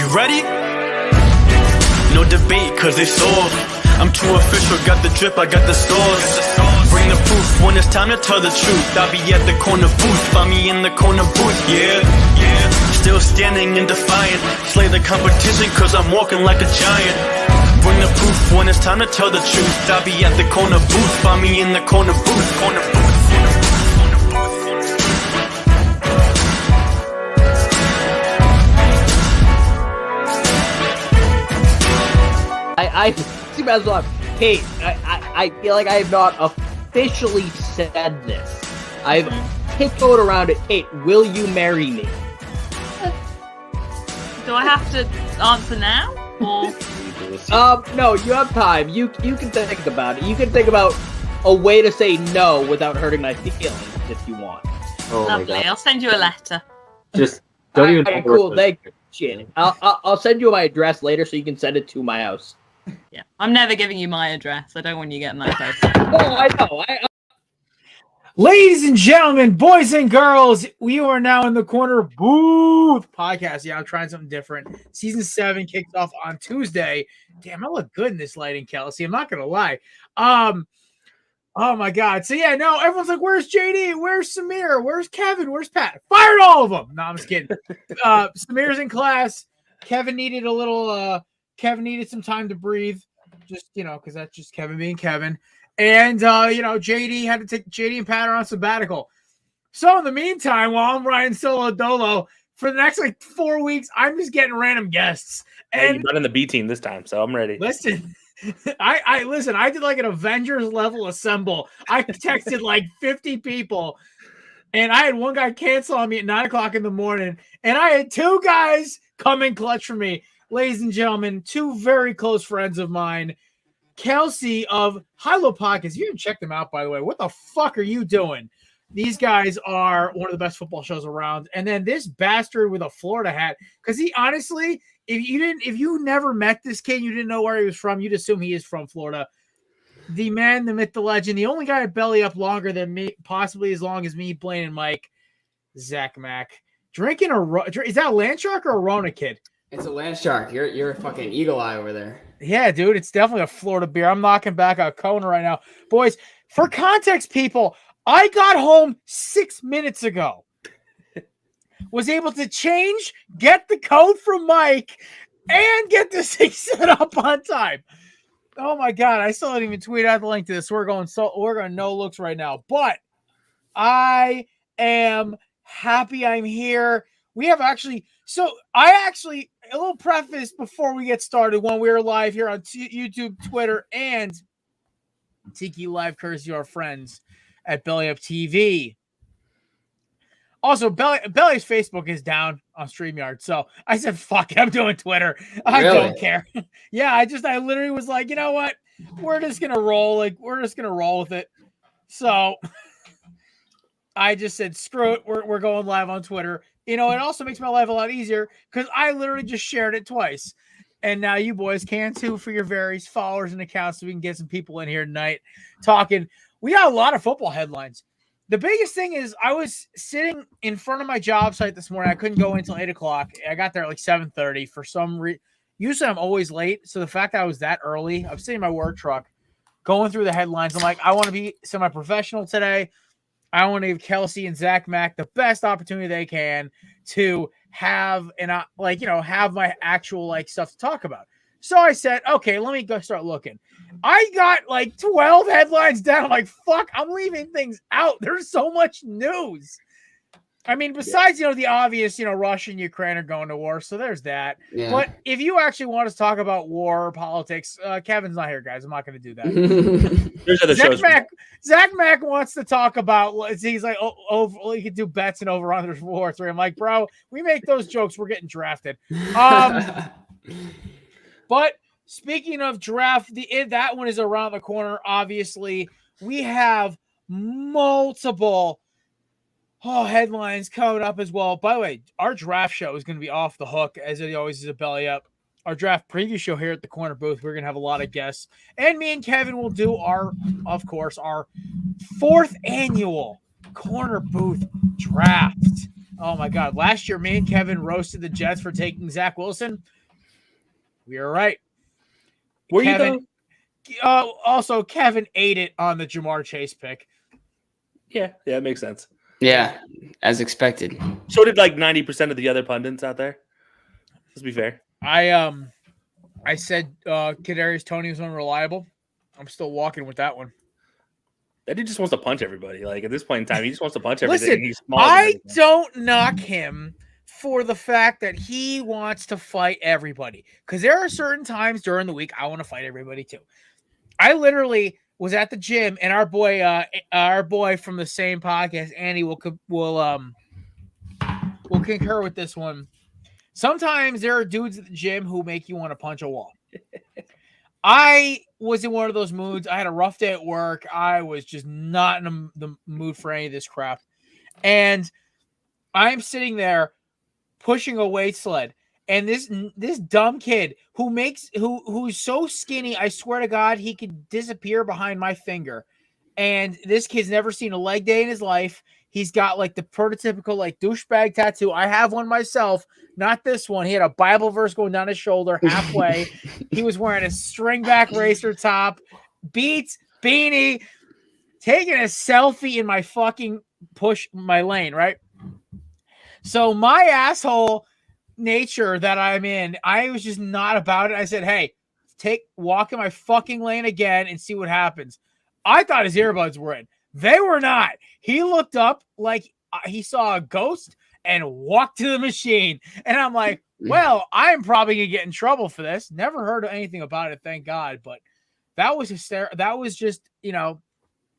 You ready? No debate, cause it's soft. I'm too official, got the drip, I got the stores. Bring the proof when it's time to tell the truth. I'll be at the corner booth, find me in the corner booth, yeah. Still standing and defiant, slay the competition cause I'm walking like a giant. Bring the proof when it's time to tell the truth. I'll be at the corner booth, find me in the corner booth, corner booth. I see myself. Kate, I feel like I have not officially said this. I've tiptoed around it. Kate, will you marry me? Do I have to answer now? Or no, you have time. You can think about it. You can think about a way to say no without hurting my feelings if you want. Oh lovely. my God. I'll send you a letter. Just don't even. Right, cool. Thank you. Shit. I'll send you my address later so you can send it to my house. Yeah, I'm never giving you my address. I don't want you getting that close. Oh, I know. Ladies and gentlemen, boys and girls, we are now in the Corner Booth podcast. Yeah, I'm trying something different. Season 7 kicks off on Tuesday. Damn, I look good in this lighting, Kelsey. I'm not gonna lie. Oh my God. So yeah, no, everyone's like, where's JD? Where's Samir? Where's Kevin? Where's Pat? Fired all of them. No, I'm just kidding. Samir's in class. Kevin needed some time to breathe. Just, because that's just Kevin being Kevin. And, JD had to take JD and Pat are on sabbatical. So in the meantime, while I'm riding solo dolo for the next 4 weeks, I'm just getting random guests. And you're running the B team this time, so I'm ready. Listen, I did an Avengers level assemble. I texted 50 people, and I had one guy cancel on me at 9:00 in the morning, and I had 2 guys come in clutch for me. Ladies and gentlemen, 2 very close friends of mine, Kelsey of High Low Podcast. You can check them out, by the way. What the fuck are you doing? These guys are one of the best football shows around. And then this bastard with a Florida hat, because he honestly, if you never met this kid, you didn't know where he was from, you'd assume he is from Florida. The man, the myth, the legend, the only guy to belly up longer than me, possibly as long as me, Blaine, and Mike, Zach Mack. Drinking is that a Land Shark or a Rona, kid? It's a Land Shark. You're a fucking eagle eye over there. Yeah, dude, it's definitely a Florida beer. I'm knocking back a Korner right now. Boys, for context, people, I got home 6 minutes ago. Was able to change, get the code from Mike, and get this thing set up on time. Oh my God, I still didn't even tweet out the link to this. We're going no looks right now. But I am happy I'm here. We have a little preface before we get started when we're live here on YouTube, Twitter, and Tiki Live, courtesy of our friends at Belly Up TV. Also, Belly's Facebook is down on StreamYard, so I said, fuck it, I'm doing Twitter. I don't care. Yeah, I literally was like, you know what? We're just going to roll. We're just going to roll with it. So I just said, screw it. We're going live on Twitter. It also makes my life a lot easier because I literally just shared it twice. And now you boys can too for your various followers and accounts so we can get some people in here tonight talking. We got a lot of football headlines. The biggest thing is I was sitting in front of my job site this morning. I couldn't go in until 8:00. I got there at 7:30 for some reason. Usually I'm always late. So the fact that I was that early, I'm sitting in my work truck going through the headlines. I'm like, I want to be semi-professional today. I want to give Kelsey and Zach Mack the best opportunity they can to have have my actual stuff to talk about. So I said, okay, let me go start looking. I got 12 headlines down. I'm like, fuck, I'm leaving things out. There's so much news. I mean, besides, the obvious, Russia and Ukraine are going to war. So there's that. Yeah. But if you actually want us to talk about war or politics, Kevin's not here, guys. I'm not going to do that. There's other shows. Zach Mack wants to talk about, he's like, you can do bets and over-unders for War 3. I'm like, bro, we make those jokes. We're getting drafted. But speaking of draft, that one is around the corner, obviously. We have multiple headlines coming up as well. By the way, our draft show is going to be off the hook, as it always is a belly up. Our draft preview show here at the Corner Booth, we're going to have a lot of guests. And me and Kevin will do our 4th annual Corner Booth draft. Oh my God! Last year, me and Kevin roasted the Jets for taking Zach Wilson. We were right. Were Kevin, you though? Also, Kevin ate it on the Jamar Chase pick. Yeah, it makes sense. Yeah, as expected. So did like 90% of the other pundits out there. Let's be fair. I said Kadarius Toney was unreliable. I'm still walking with that one. That dude just wants to punch everybody. Like at this point in time, he just wants to punch everything. Listen, He's small. I don't knock him for the fact that he wants to fight everybody. Because there are certain times during the week I want to fight everybody too. I literally was at the gym, and our boy from the same podcast, Andy, will concur with this one. Sometimes there are dudes at the gym who make you want to punch a wall. I was in one of those moods. I had a rough day at work. I was just not in the mood for any of this crap. And I'm sitting there pushing a weight sled. And this dumb kid who's so skinny, I swear to God, he could disappear behind my finger. And this kid's never seen a leg day in his life. He's got like the prototypical like douchebag tattoo. I have one myself, not this one. He had a Bible verse going down his shoulder halfway. He was wearing a stringback racer top, Beats, beanie, taking a selfie in my fucking my lane, right? So my asshole nature that I'm in, I was just not about it. I said, hey, walk in my fucking lane again and see what happens. I thought his earbuds were in. They were not. He looked up like he saw a ghost and walked to the machine. And I'm like, well, I'm probably going to get in trouble for this. Never heard anything about it, thank God. But that was hysterical. That was just,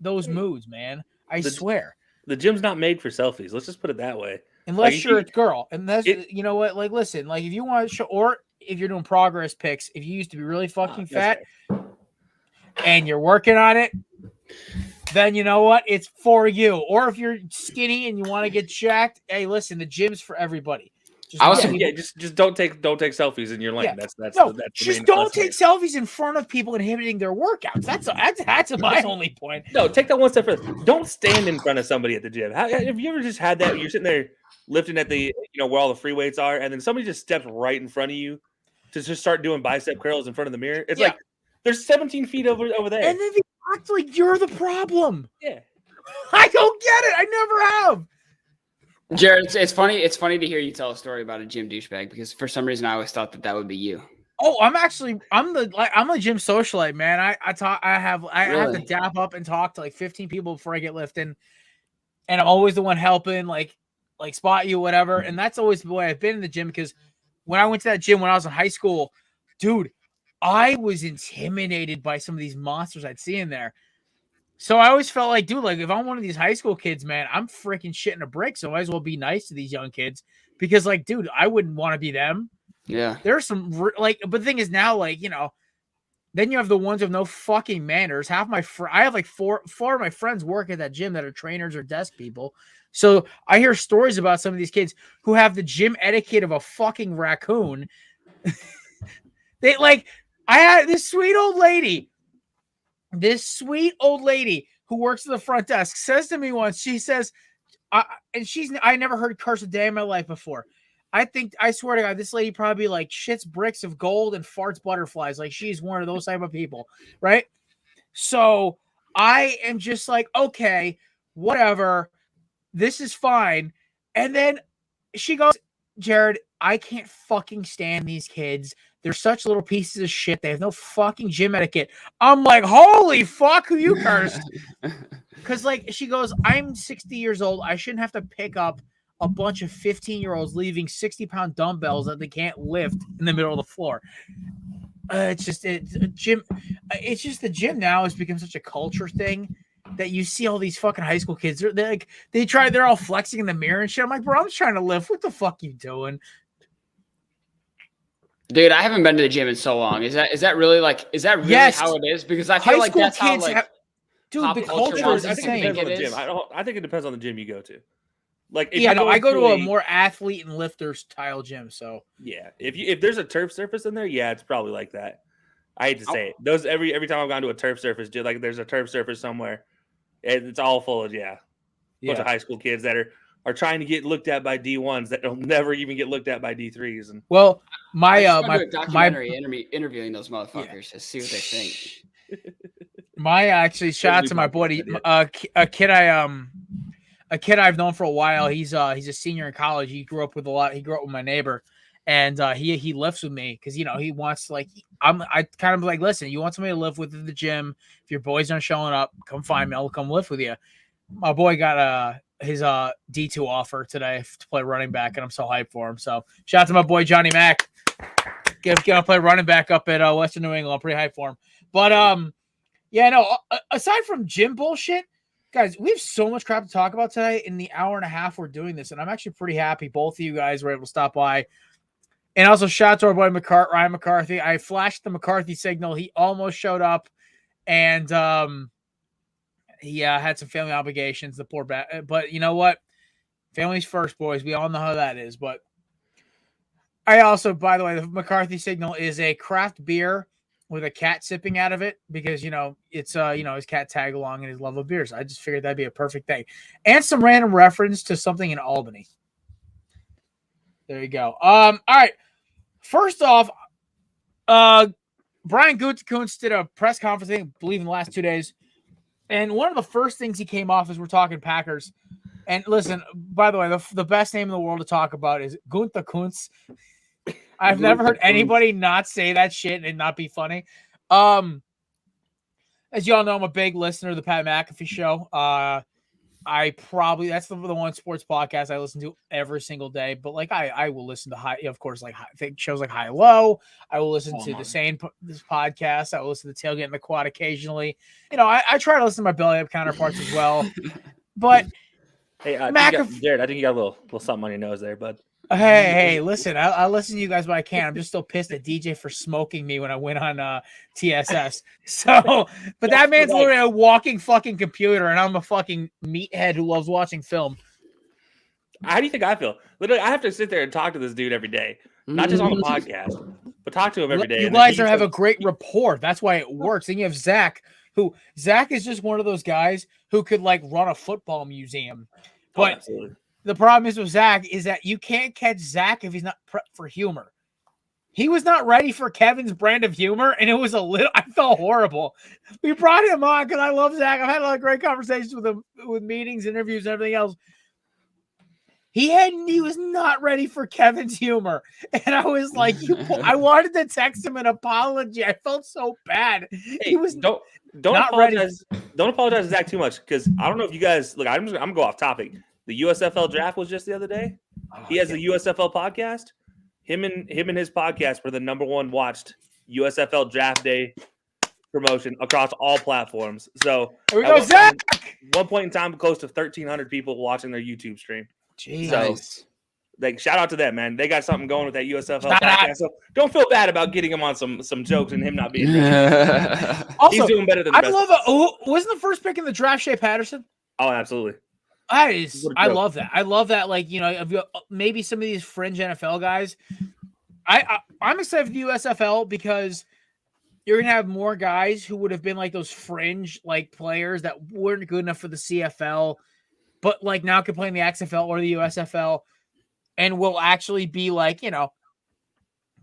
those moods, man. I swear. The gym's not made for selfies. Let's just put it that way. Unless you're a girl. And that's, you know what? Like, listen, like if you want to show, or if you're doing progress pics, if you used to be really fucking fat and you're working on it, then you know what? It's for you. Or if you're skinny and you want to get jacked, hey, listen, the gym's for everybody. Just don't take selfies in your lane. Yeah. That's just don't take selfies in front of people inhibiting their workworkouts. That's my only point. No, take that one step further. Don't stand in front of somebody at the gym. Have you ever just had that? You're sitting there lifting at the where all the free weights are, and then somebody just steps right in front of you to just start doing bicep curls in front of the mirror. It's like there's 17 feet over there, and then they act like you're the problem. Yeah, I don't get it. I never have. Jared, it's funny. It's funny to hear you tell a story about a gym douchebag because for some reason I always thought that would be you. Oh, I'm a gym socialite, man. I have to dap up and talk to like 15 people before I get lifting, and I'm always the one helping, like spot you, whatever. And that's always the way I've been in the gym because when I went to that gym when I was in high school, dude, I was intimidated by some of these monsters I'd see in there. So I always felt like, dude, like if I'm one of these high school kids, man, I'm freaking shitting a brick. So I might as well be nice to these young kids because, like, dude, I wouldn't want to be them. Yeah. There's some but the thing is now, like, then you have the ones with no fucking manners. I have like four of my friends work at that gym that are trainers or desk people. So I hear stories about some of these kids who have the gym etiquette of a fucking raccoon. I had this sweet old lady who works at the front desk says to me once, she says, I never heard curse a day in my life before. I swear to God, this lady probably like shits bricks of gold and farts butterflies. Like she's one of those type of people. Right. So I am just like, okay, whatever. This is fine. And then she goes, Jared, I can't fucking stand these kids. They're such little pieces of shit. They have no fucking gym etiquette. I'm like, holy fuck, who you cursed? Because like she goes, I'm 60 years old. I shouldn't have to pick up a bunch of 15-year-olds leaving 60-pound dumbbells that they can't lift in the middle of the floor. It's just the gym now has become such a culture thing that you see all these fucking high school kids. They're all flexing in the mirror and shit. I'm like, bro, I'm just trying to lift. What the fuck you doing? Dude, I haven't been to the gym in so long. Is that really how it is? Because I feel like that's how dude, the culture is insane. I think it depends on the gym you go to. Like, I go to a more athlete and lifter style gym. So yeah, if there's a turf surface in there, yeah, it's probably like that. I hate to say it. Those every time I've gone to a turf surface, like there's a turf surface somewhere, it's all full of bunch of high school kids that are trying to get looked at by D1s that will never even get looked at by D3s. And Well, I just my wanna do a documentary interviewing those motherfuckers to see what they think. actually shout out to my buddy, a kid I've known for a while. He's a senior in college. He grew up with my neighbor, and he lifts with me because he wants to, I kind of like, listen, you want somebody to live with at the gym. If your boys aren't showing up, come find me. I'll come lift with you. My boy got his D2 offer today to play running back, and I'm so hyped for him. So shout out to my boy Johnny Mack. Gonna play running back up at Western New England. I'm pretty hyped for him. But aside from gym bullshit, guys, we have so much crap to talk about today in the hour and a half we're doing this, and I'm actually pretty happy both of you guys were able to stop by. And also shout out to our boy Ryan McCarthy. I flashed the McCarthy signal. He almost showed up, and he had some family obligations. The poor but you know what? Family's first, boys. We all know how that is. But I also, by the way, the McCarthy signal is a craft beer with a cat sipping out of it because, it's, his cat tag along and his love of beers. I just figured that'd be a perfect thing. And some random reference to something in Albany. There you go. All right. First off, Brian Gutekunst did a press conference, I believe in the last 2 days. And one of the first things he came off is we're talking Packers. And listen, by the way, the best name in the world to talk about is Gunther Kuntz. I've never heard anybody not say that shit and not be funny. As y'all know, I'm a big listener of the Pat McAfee show. That's the one sports podcast I listen to every single day. But I will listen to shows like High Low. I will listen to this podcast. I will listen to Tailgate in the Quad occasionally. I try to listen to my belly up counterparts as well. But hey, Jared, I think you got a little something on your nose there, bud. Hey, listen, I listen to you guys when I can. I'm just still pissed at DJ for smoking me when I went on TSS. So, but that man's literally a walking fucking computer, and I'm a fucking meathead who loves watching film. How do you think I feel? Literally, I have to sit there and talk to this dude every day. Not just on the podcast, but talk to him every day. You guys have a great rapport. That's why it works. Then you have Zach is just one of those guys who could run a football museum. But absolutely. The problem is with Zach is that you can't catch Zach if he's not prepped for humor. He was not ready for Kevin's brand of humor, and I felt horrible. We brought him on because I love Zach. I've had a lot of great conversations with him, with meetings, interviews, and everything else. He was not ready for Kevin's humor. And I was like, I wanted to text him an apology. I felt so bad. Hey, he was don't not apologize. ready. Don't apologize to Zach too much because I don't know if you guys look. I'm gonna go off topic. The USFL draft was just the other day. He has a USFL podcast. Him and his podcast were the number one watched USFL draft day promotion across all platforms. So here we go, Zach. One point in time, close to 1,300 people watching their YouTube stream. Jeez. So, shout out to them, man. They got something going with that USFL podcast. So don't feel bad about getting him on some jokes and him not being ready. Also, he's doing better than the best. Wasn't the first pick in the draft Shea Patterson? Oh, absolutely. I love that. I love that. Maybe some of these fringe NFL guys. I'm excited for the USFL because you're gonna have more guys who would have been those fringe players that weren't good enough for the CFL, but now can play in the XFL or the USFL, and will actually be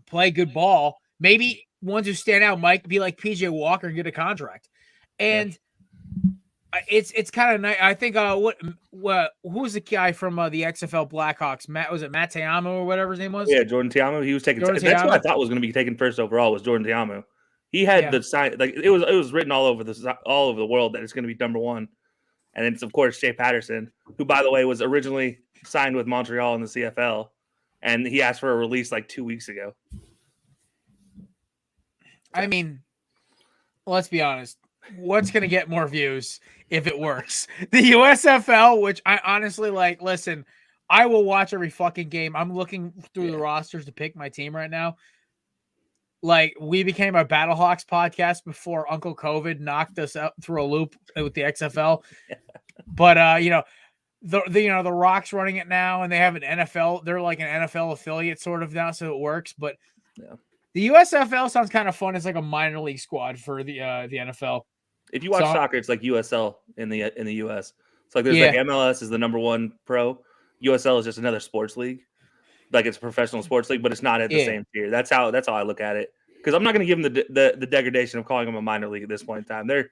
play good ball. Maybe ones who stand out might be like PJ Walker and get a contract, and. Yeah. It's kind of nice. I think who's the guy from the XFL Blackhawks? Matt Teamo or whatever his name was? Yeah, Jordan Teamo. He was taken. That's what I thought was going to be taken first overall was Jordan Teamo. He had the sign it was written all over the world that it's going to be number one, and it's of course Shea Patterson, who by the way was originally signed with Montreal in the CFL, and he asked for a release 2 weeks ago. I mean, let's be honest. What's going to get more views if it works? The USFL, which I honestly listen, I will watch every fucking game. I'm looking through the rosters to pick my team right now. We became a Battlehawks podcast before Uncle COVID knocked us out through a loop with the XFL. But, the Rock's running it now, and they have an NFL. They're like an NFL affiliate sort of now, so it works. But the USFL sounds kind of fun. It's like a minor league squad for the NFL. If you watch soccer, it's like USL in the US. It's there's MLS is the number one pro, USL is just another sports league, like it's a professional sports league, but it's not at the same tier. That's how I look at it. Because I'm not going to give them the degradation of calling them a minor league at this point in time. They're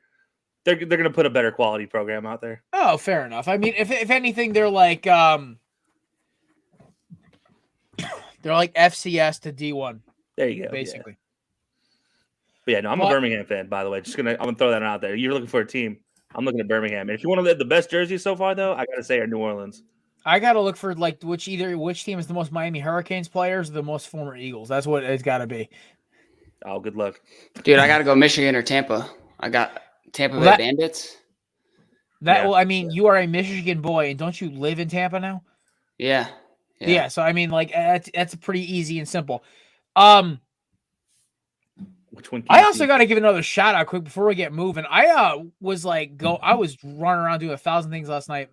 going to put a better quality program out there. Oh, fair enough. I mean, if anything, they're like FCS to D1. There you go, basically. Yeah. But yeah, no, I'm a Birmingham fan, by the way. I'm gonna throw that out there. You're looking for a team. I'm looking at Birmingham. And if you want to look at the best jerseys so far, though, I gotta say are New Orleans. I gotta look for like which team is the most Miami Hurricanes players or the most former Eagles. That's what it's gotta be. Oh, good luck, dude. I gotta go Michigan or Tampa. I got Tampa Bay Bandits. Well, I mean, you are a Michigan boy, and don't you live in Tampa now? Yeah. So I mean, like that's pretty easy and simple. Which one? I also got to give another shout out quick before we get moving. I was running around doing 1,000 things last night.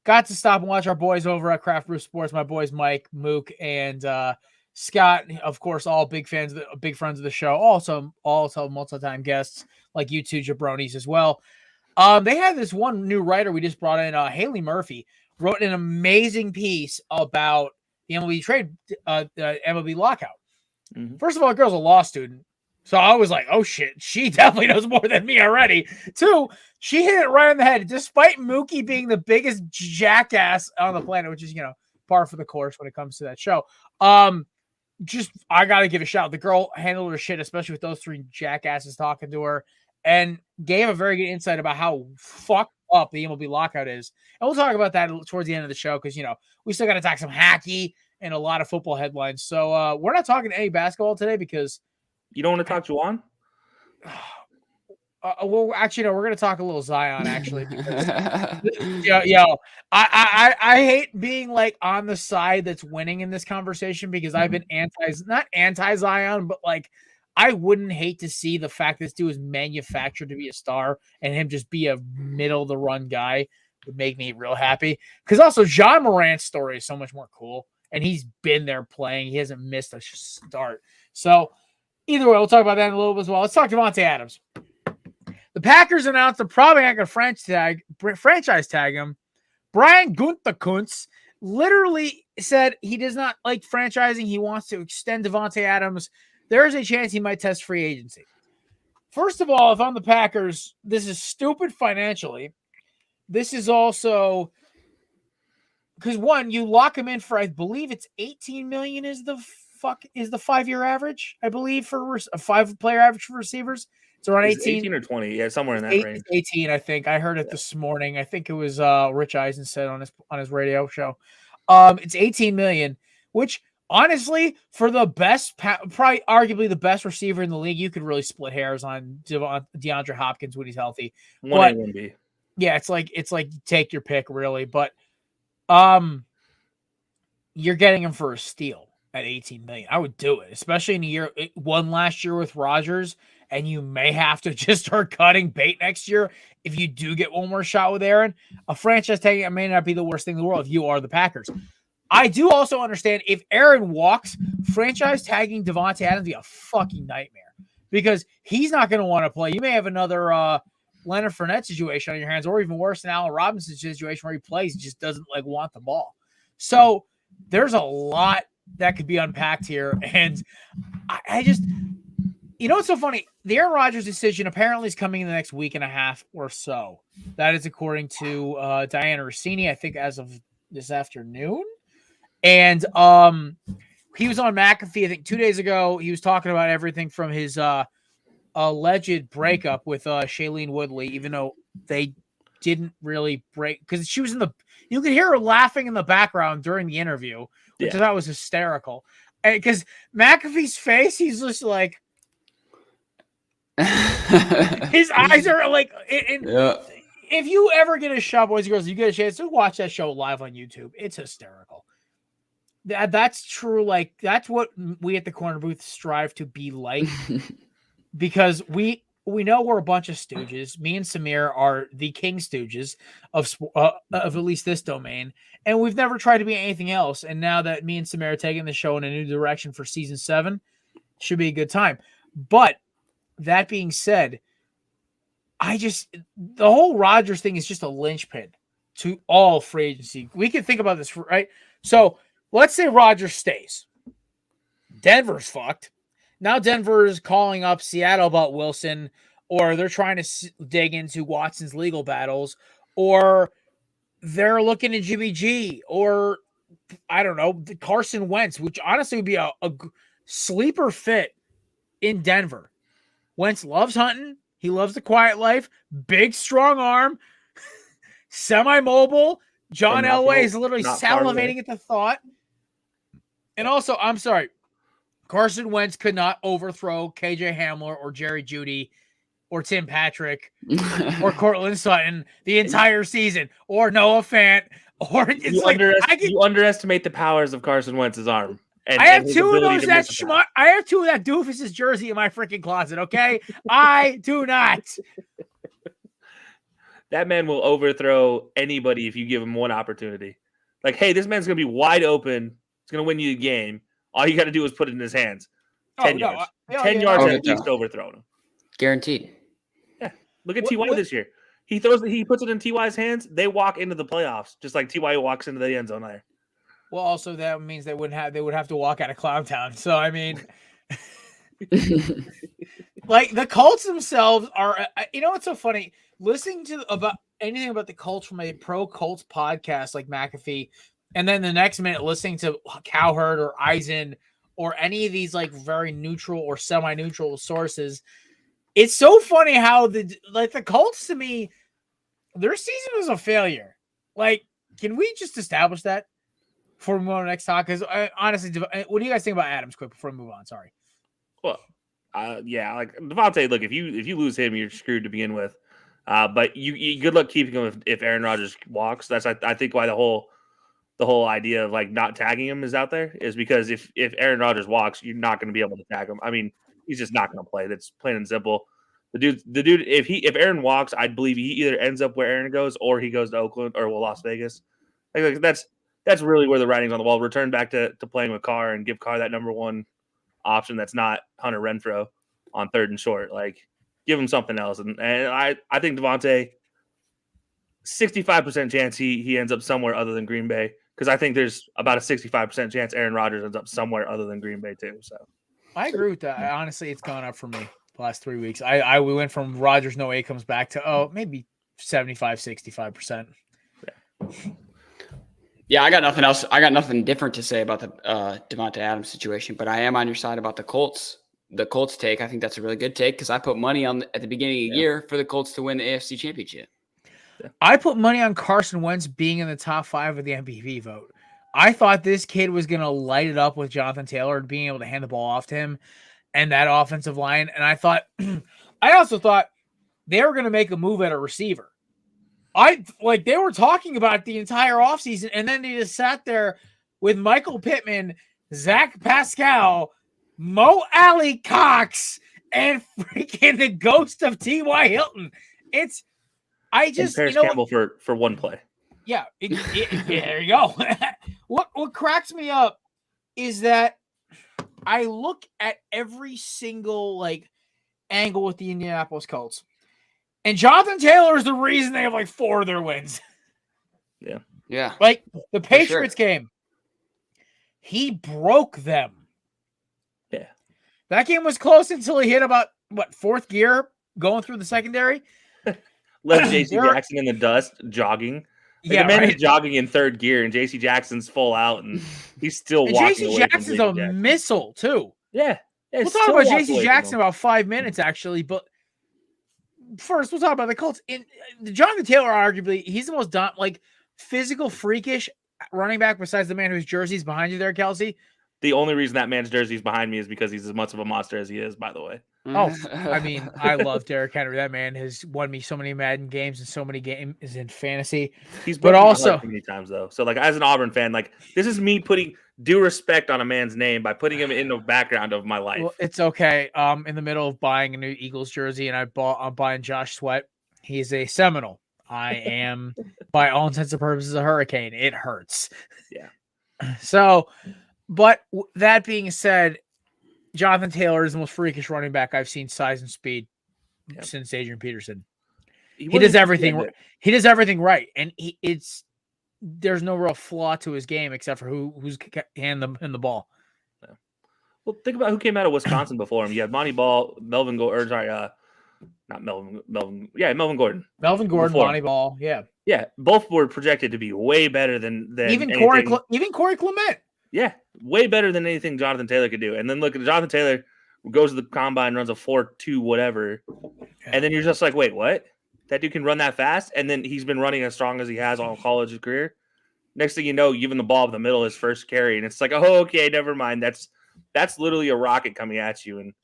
Got to stop and watch our boys over at Craft Brew Sports. My boys Mike, Mook, and Scott, of course, all big friends of the show. Also multi-time guests like you two jabronis as well. They had this one new writer we just brought in, Haley Murphy, wrote an amazing piece about the MLB trade, MLB lockout. Mm-hmm. First of all, the girl's a law student. So I was like, oh shit, she definitely knows more than me already. Two, she hit it right on the head, despite Mookie being the biggest jackass on the planet, which is, par for the course when it comes to that show. I got to give a shout. The girl handled her shit, especially with those three jackasses talking to her, and gave a very good insight about how fucked up the MLB lockout is. And we'll talk about that towards the end of the show because, we still got to talk some hockey and a lot of football headlines. So we're not talking any basketball today because you don't want to talk Juwan? Well, actually, no. We're going to talk a little Zion, actually. Because, I hate being like on the side that's winning in this conversation because I've been not anti-Zion, but like I wouldn't hate to see the fact this dude is manufactured to be a star and him just be a middle of the run guy would make me real happy. Because also John Morant's story is so much more cool, and he's been there playing. He hasn't missed a start. So either way, we'll talk about that in a little bit as well. Let's talk Davante Adams. The Packers announced they're probably not going to franchise tag him. Brian Gutekunst literally said he does not like franchising. He wants to extend Davante Adams. There is a chance he might test free agency. First of all, if I'm the Packers, this is stupid financially. This is also because one, you lock him in for, I believe it's $18 million is the 5-year average, I believe, for a 5-player average for receivers. It's around 18 or 20. Yeah, somewhere in that range. 18, I think. I heard it this morning. I think it was Rich Eisen said on his radio show. It's $18 million, which honestly, for the best, probably arguably the best receiver in the league, you could really split hairs on DeAndre Hopkins when he's healthy. One A, one B. Yeah, it's like take your pick, really. But you're getting him for a steal at $18 million. I would do it, especially in one last year with Rodgers, and you may have to just start cutting bait next year if you do get one more shot with Aaron. A franchise tagging it may not be the worst thing in the world if you are the Packers. I do also understand if Aaron walks, franchise tagging Davante Adams be a fucking nightmare because he's not going to want to play. You may have another Leonard Fournette situation on your hands, or even worse, an Allen Robinson situation where he plays, he just doesn't want the ball. So there's a lot that could be unpacked here. And I just, what's so funny? The Aaron Rodgers decision apparently is coming in the next week and a half or so. That is according to Diana Rossini, I think as of this afternoon. And he was on McAfee, I think 2 days ago. He was talking about everything from his alleged breakup with Shailene Woodley, even though they didn't really break because she was you could hear her laughing in the background during the interview, which I thought was hysterical. Because McAfee's face, he's just like, his eyes are like, if you ever get a shot, boys and girls, you get a chance to watch that show live on YouTube. It's hysterical. That's true. Like, that's what we at the Corner Booth strive to be like. Because we know we're a bunch of stooges. Me and Samir are the king stooges of at least this domain, and we've never tried to be anything else. And now that me and Samir are taking the show in a new direction for season 7, should be a good time. But that being said, the whole Rodgers thing is just a linchpin to all free agency. We can think about this, right? So let's say Rodgers stays. Denver's fucked. Now Denver is calling up Seattle about Wilson, or they're trying to dig into Watson's legal battles, or they're looking at Jimmy G, or I don't know, Carson Wentz, which honestly would be a sleeper fit in Denver. Wentz loves hunting. He loves the quiet life. Big, strong arm. Semi-mobile. John Elway is literally salivating at the thought. And also, I'm sorry, Carson Wentz could not overthrow KJ Hamler or Jerry Jeudy or Tim Patrick or Cortland Sutton the entire season, or Noah Fant, or you underestimate the powers of Carson Wentz's arm. I have two of those I have two of that doofus's jersey in my freaking closet, okay? I do not. That man will overthrow anybody if you give him one opportunity. Like, hey, this man's going to be wide open. He's going to win you the game. All you got to do is put it in his hands. 10 yards. 10 yards at least overthrown him. Guaranteed. Yeah. Look at T.Y. this year. He puts it in T.Y.'s hands. They walk into the playoffs, just like T.Y. walks into the end zone there. Well, also that means they would have to walk out of Clown Town. So I mean, like the Colts themselves are. You know what's so funny? Listening to about anything about the Colts from a pro Colts podcast like McAfee, and then the next minute listening to Cowherd or Eisen or any of these like very neutral or semi-neutral sources. It's so funny how the Colts, to me, their season was a failure. Like, can we just establish that before we move on to the next talk? Because honestly, what do you guys think about Adams? Quick before we move on. Sorry. Well, yeah, like Devontae. Look, if you lose him, you're screwed to begin with. But you good luck keeping him if Aaron Rodgers walks. That's I think why the whole idea of like not tagging him is out there is because if Aaron Rodgers walks, you're not going to be able to tag him. I mean, he's just not going to play. That's plain and simple. The dude, if Aaron walks, I'd believe he either ends up where Aaron goes or he goes to Oakland or Las Vegas. Like that's really where the writing's on the wall. Return back to playing with Carr and give Carr that number one option that's not Hunter Renfrow on 3rd and short. Like, give him something else. And I think Devontae, 65% chance he ends up somewhere other than Green Bay, because I think there's about a 65% chance Aaron Rodgers ends up somewhere other than Green Bay too. So I agree with that. Honestly, it's gone up for me the last 3 weeks. We went from Rodgers no way comes back to maybe 75-65%. Yeah, I got nothing else. I got nothing different to say about the Devontae Adams situation, but I am on your side about the Colts. The Colts take, I think that's a really good take because I put money on at the beginning of the year for the Colts to win the AFC Championship. I put money on Carson Wentz being in the top 5 of the MVP vote. I thought this kid was going to light it up with Jonathan Taylor and being able to hand the ball off to him and that offensive line. And I also thought they were going to make a move at a receiver. They were talking about it the entire offseason, and then they just sat there with Michael Pittman, Zach Pascal, Mo Alley Cox, and freaking the ghost of T.Y. Hilton. And Paris Campbell for one play. Yeah, there you go. What cracks me up is that I look at every single angle with the Indianapolis Colts, and Jonathan Taylor is the reason they have 4 of their wins. Yeah. Like the Patriots game, he broke them. Yeah. That game was close until he hit about 4th gear going through the secondary. Left J.C. Jackson in the dust, jogging. The man is jogging in 3rd gear, and J.C. Jackson's full out, and he's still walking. J.C. Jackson's a missile too. Yeah. We'll talk about J.C. Jackson in about 5 minutes, actually. But first, we'll talk about the Colts. Jonathan Taylor, arguably, he's the most physical, freakish running back besides the man whose jersey's behind you there, Kelsey. The only reason that man's jersey's behind me is because he's as much of a monster as he is, by the way. Oh, I mean, I love Derrick Henry. That man has won me so many Madden games and so many games in fantasy. He's but also many times though. So as an Auburn fan, this is me putting due respect on a man's name by putting him in the background of my life. Well, it's okay. In the middle of buying a new Eagles jersey, and I'm buying Josh Sweat. He's a Seminole. I am, by all intents and purposes, a Hurricane. It hurts. Yeah. So, but that being said, Jonathan Taylor is the most freakish running back I've seen size and speed since Adrian Peterson. He does everything. He does everything right, and there's no real flaw to his game except for who's handing the ball. Well, think about who came out of Wisconsin before him. You had Monty Ball, Melvin Gordon. Not Melvin. Melvin Gordon. Melvin Gordon, Monty Ball. Yeah. Yeah, both were projected to be way better than even Corey Clement. Yeah, way better than anything Jonathan Taylor could do. And then look at Jonathan Taylor goes to the combine, runs a 4.2 whatever, and then you're just like, wait, what? That dude can run that fast? And then he's been running as strong as he has all college career. Next thing you know, giving the ball up the middle his first carry, and it's like, oh, okay, never mind. That's literally a rocket coming at you, and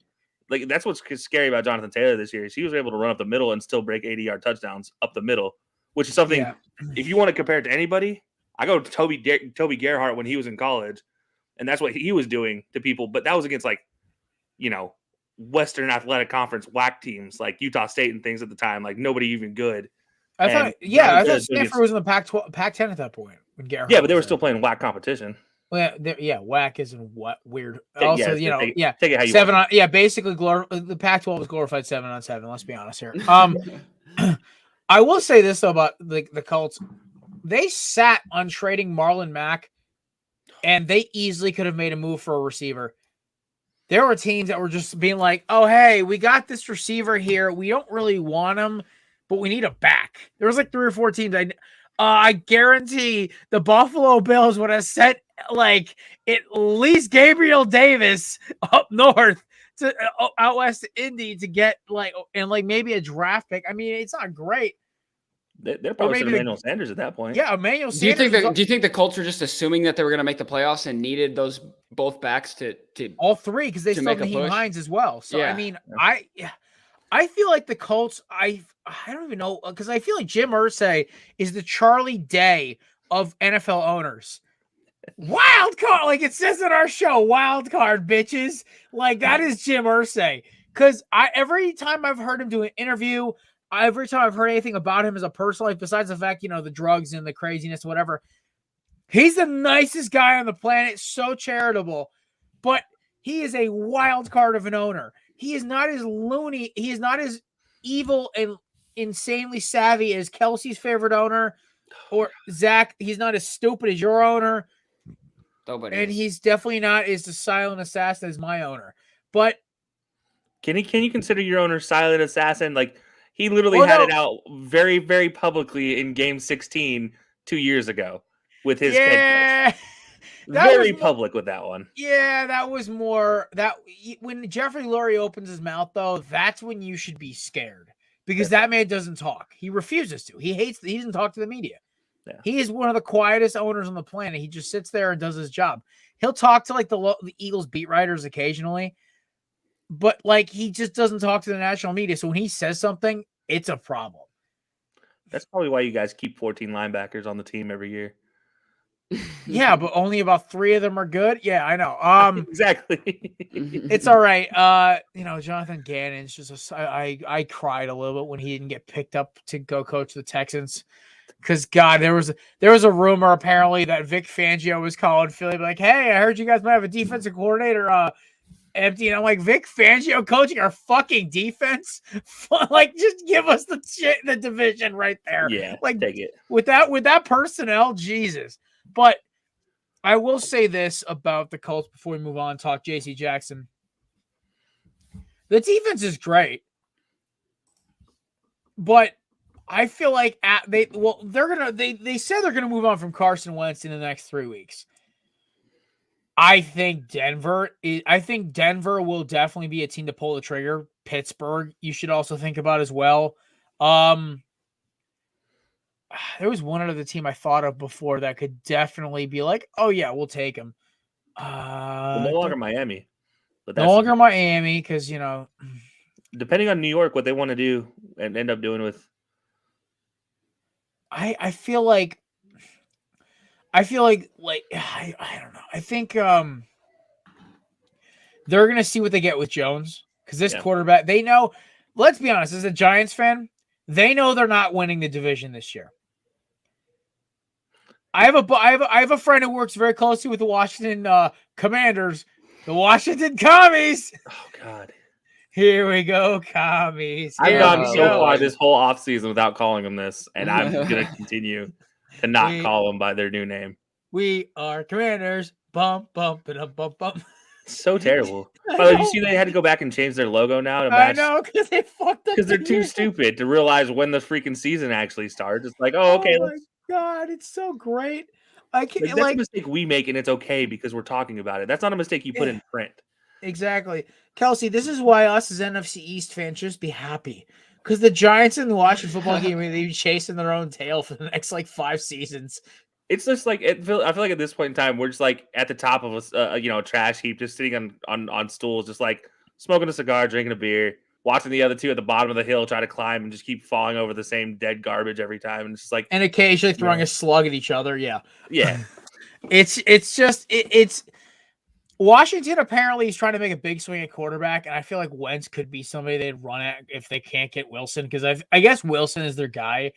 like that's what's scary about Jonathan Taylor this year is he was able to run up the middle and still break 80-yard touchdowns up the middle, which is something. Yeah. If you want to compare it to anybody, I go to Toby Gerhart when he was in college, and that's what he was doing to people. But that was against Western Athletic Conference WAC teams like Utah State and things at the time, like nobody even good. I thought Stanford was in the Pac-10 at that point. When Gerhart but they were still playing WAC competition. Well, WAC isn't what weird. Take it how you seven want. on basically the Pac-12 was glorified 7-on-7. Let's be honest here. I will say this though about the Colts. They sat on trading Marlon Mack, and they easily could have made a move for a receiver. There were teams that were just being like, "Oh, hey, we got this receiver here. We don't really want him, but we need a back." There was like 3 or 4 teams. I guarantee the Buffalo Bills would have sent like at least Gabriel Davis up north to out west to Indy to get maybe a draft pick. I mean, it's not great. They're probably Emmanuel Sanders at that point. Yeah, Emmanuel Sanders. Do you think the Colts are just assuming that they were going to make the playoffs and needed those both backs to all three because they still have Naheem Hines as well? So yeah. I mean, I feel like the Colts. I don't even know because I feel like Jim Irsay is the Charlie Day of NFL owners. Wild card, like it says in our show, wild card, bitches. Like that is Jim Irsay. Because every time I've heard him do an interview. Every time I've heard anything about him as a personal life, besides the fact, the drugs and the craziness, whatever, he's the nicest guy on the planet, so charitable, but he is a wild card of an owner. He is not as loony. He is not as evil and insanely savvy as Kelsey's favorite owner or Zach. He's not as stupid as your owner. And he's definitely not as the silent assassin as my owner. But can you consider your owner silent assassin? Like, he literally had it out very, very publicly in Game 16 2 years ago with his head coach. Very public with that one. Yeah, that was more that when Jeffrey Lurie opens his mouth, though, that's when you should be scared because that man doesn't talk. He refuses to. He doesn't talk to the media. Yeah. He is one of the quietest owners on the planet. He just sits there and does his job. He'll talk to the Eagles beat writers occasionally. But he just doesn't talk to the national media. So when he says something, it's a problem. That's probably why you guys keep 14 linebackers on the team every year. Yeah, but only about 3 of them are good. Yeah, I know. Exactly. It's all right. Jonathan Gannon's just I cried a little bit when he didn't get picked up to go coach the Texans. Because God, there was a rumor apparently that Vic Fangio was calling Philly, like, "Hey, I heard you guys might have a defensive coordinator empty," and I'm like, Vic Fangio coaching our fucking defense? Just give us the division right there. Yeah, take it. With that personnel, Jesus. But I will say this about the Colts before we move on, talk J.C. Jackson. The defense is great, but I feel like they said they're gonna move on from Carson Wentz in the next 3 weeks. I think Denver will definitely be a team to pull the trigger. Pittsburgh, you should also think about as well. There was one other team I thought of before that could definitely be like, "Oh yeah, we'll take him." No longer Miami, but no longer Miami because depending on New York, what they want to do and end up doing with. I feel like I don't know. I think they're gonna see what they get with Jones because this quarterback. They know. Let's be honest. As a Giants fan, they know they're not winning the division this year. I have a friend who works very closely with the Washington Commanders, the Washington Commies. Oh God. Here we go, commies. I've Here gone we so go. far this whole offseason without calling them this, and I'm going to continue to not call them by their new name. We are Commanders. Bump, bump, and bump, bump. So terrible. I By the way, you know. see they had to go back and change their logo now to I match know, because they fucked up. because they're the too year. stupid to realize when the freaking season actually starts. It's like, oh, okay, Oh my god, it's so great. I can't that's a mistake we make, and it's okay because we're talking about it. That's not a mistake you put in print. Exactly. Kelsey, this is why us as NFC East fans should just be happy. Because the Giants in the Washington football game are be chasing their own tail for the next 5 seasons. It's just like I feel like at this point in time, we're just like at the top of a trash heap, just sitting on stools, just like smoking a cigar, drinking a beer, watching the other two at the bottom of the hill try to climb and just keep falling over the same dead garbage every time. And it's just like, And occasionally throwing a slug at each other. Yeah. yeah. It's Washington apparently is trying to make a big swing at quarterback, and I feel like Wentz could be somebody they'd run at if they can't get Wilson, because I guess Wilson is their guy.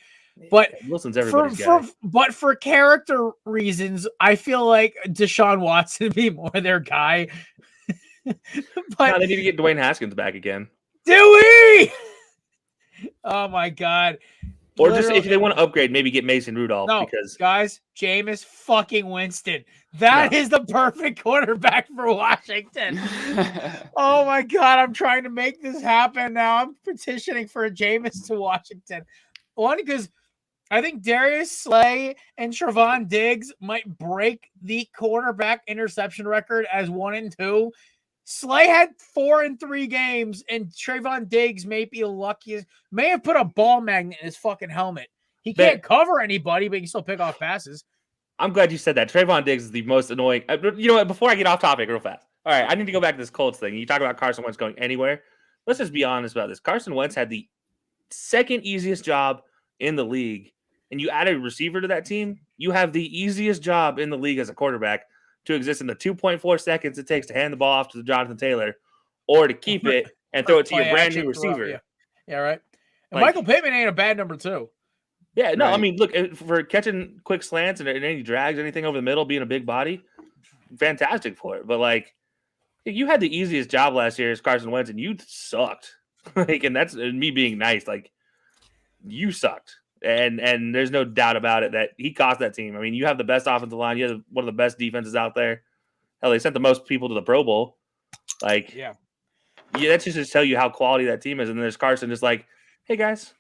But Wilson's everybody's guy. But for character reasons, I feel like Deshaun Watson would be more their guy. But No, they need to get Dwayne Haskins back again. do we? Oh my god. Or just if they want to upgrade, maybe get Mason Rudolph No, because guys, Jameis fucking Winston. That is the perfect quarterback for Washington. Oh my god, I'm trying to make this happen now. I'm petitioning for a Jameis to Washington. One, because I think Darius Slay and Trevon Diggs might break the quarterback interception record as 1 and 2. Slay had 4 in 3 games, and Trevon Diggs may have put a ball magnet in his fucking helmet. He can't cover anybody, but he can still pick off passes. I'm glad you said that. Trevon Diggs is the most annoying. You know what? Before I get off topic real fast. All right, I need to go back to this Colts thing. You talk about Carson Wentz going anywhere. Let's just be honest about this. Carson Wentz had the second easiest job in the league, and you add a receiver to that team, you have the easiest job in the league as a quarterback to exist in the 2.4 seconds it takes to hand the ball off to Jonathan Taylor or to keep it and throw it to your brand new receiver. Yeah, right. And Michael Pittman ain't a bad number 2. Yeah, no, Right. I mean, look, for catching quick slants and any drags, anything over the middle, being a big body, fantastic for it. But, you had the easiest job last year as Carson Wentz, and you sucked. And that's me being nice. You sucked. And there's no doubt about it that he cost that team. I mean, you have the best offensive line. You have one of the best defenses out there. Hell, they sent the most people to the Pro Bowl. Yeah, that's just to tell you how quality that team is. And there's Carson just hey guys,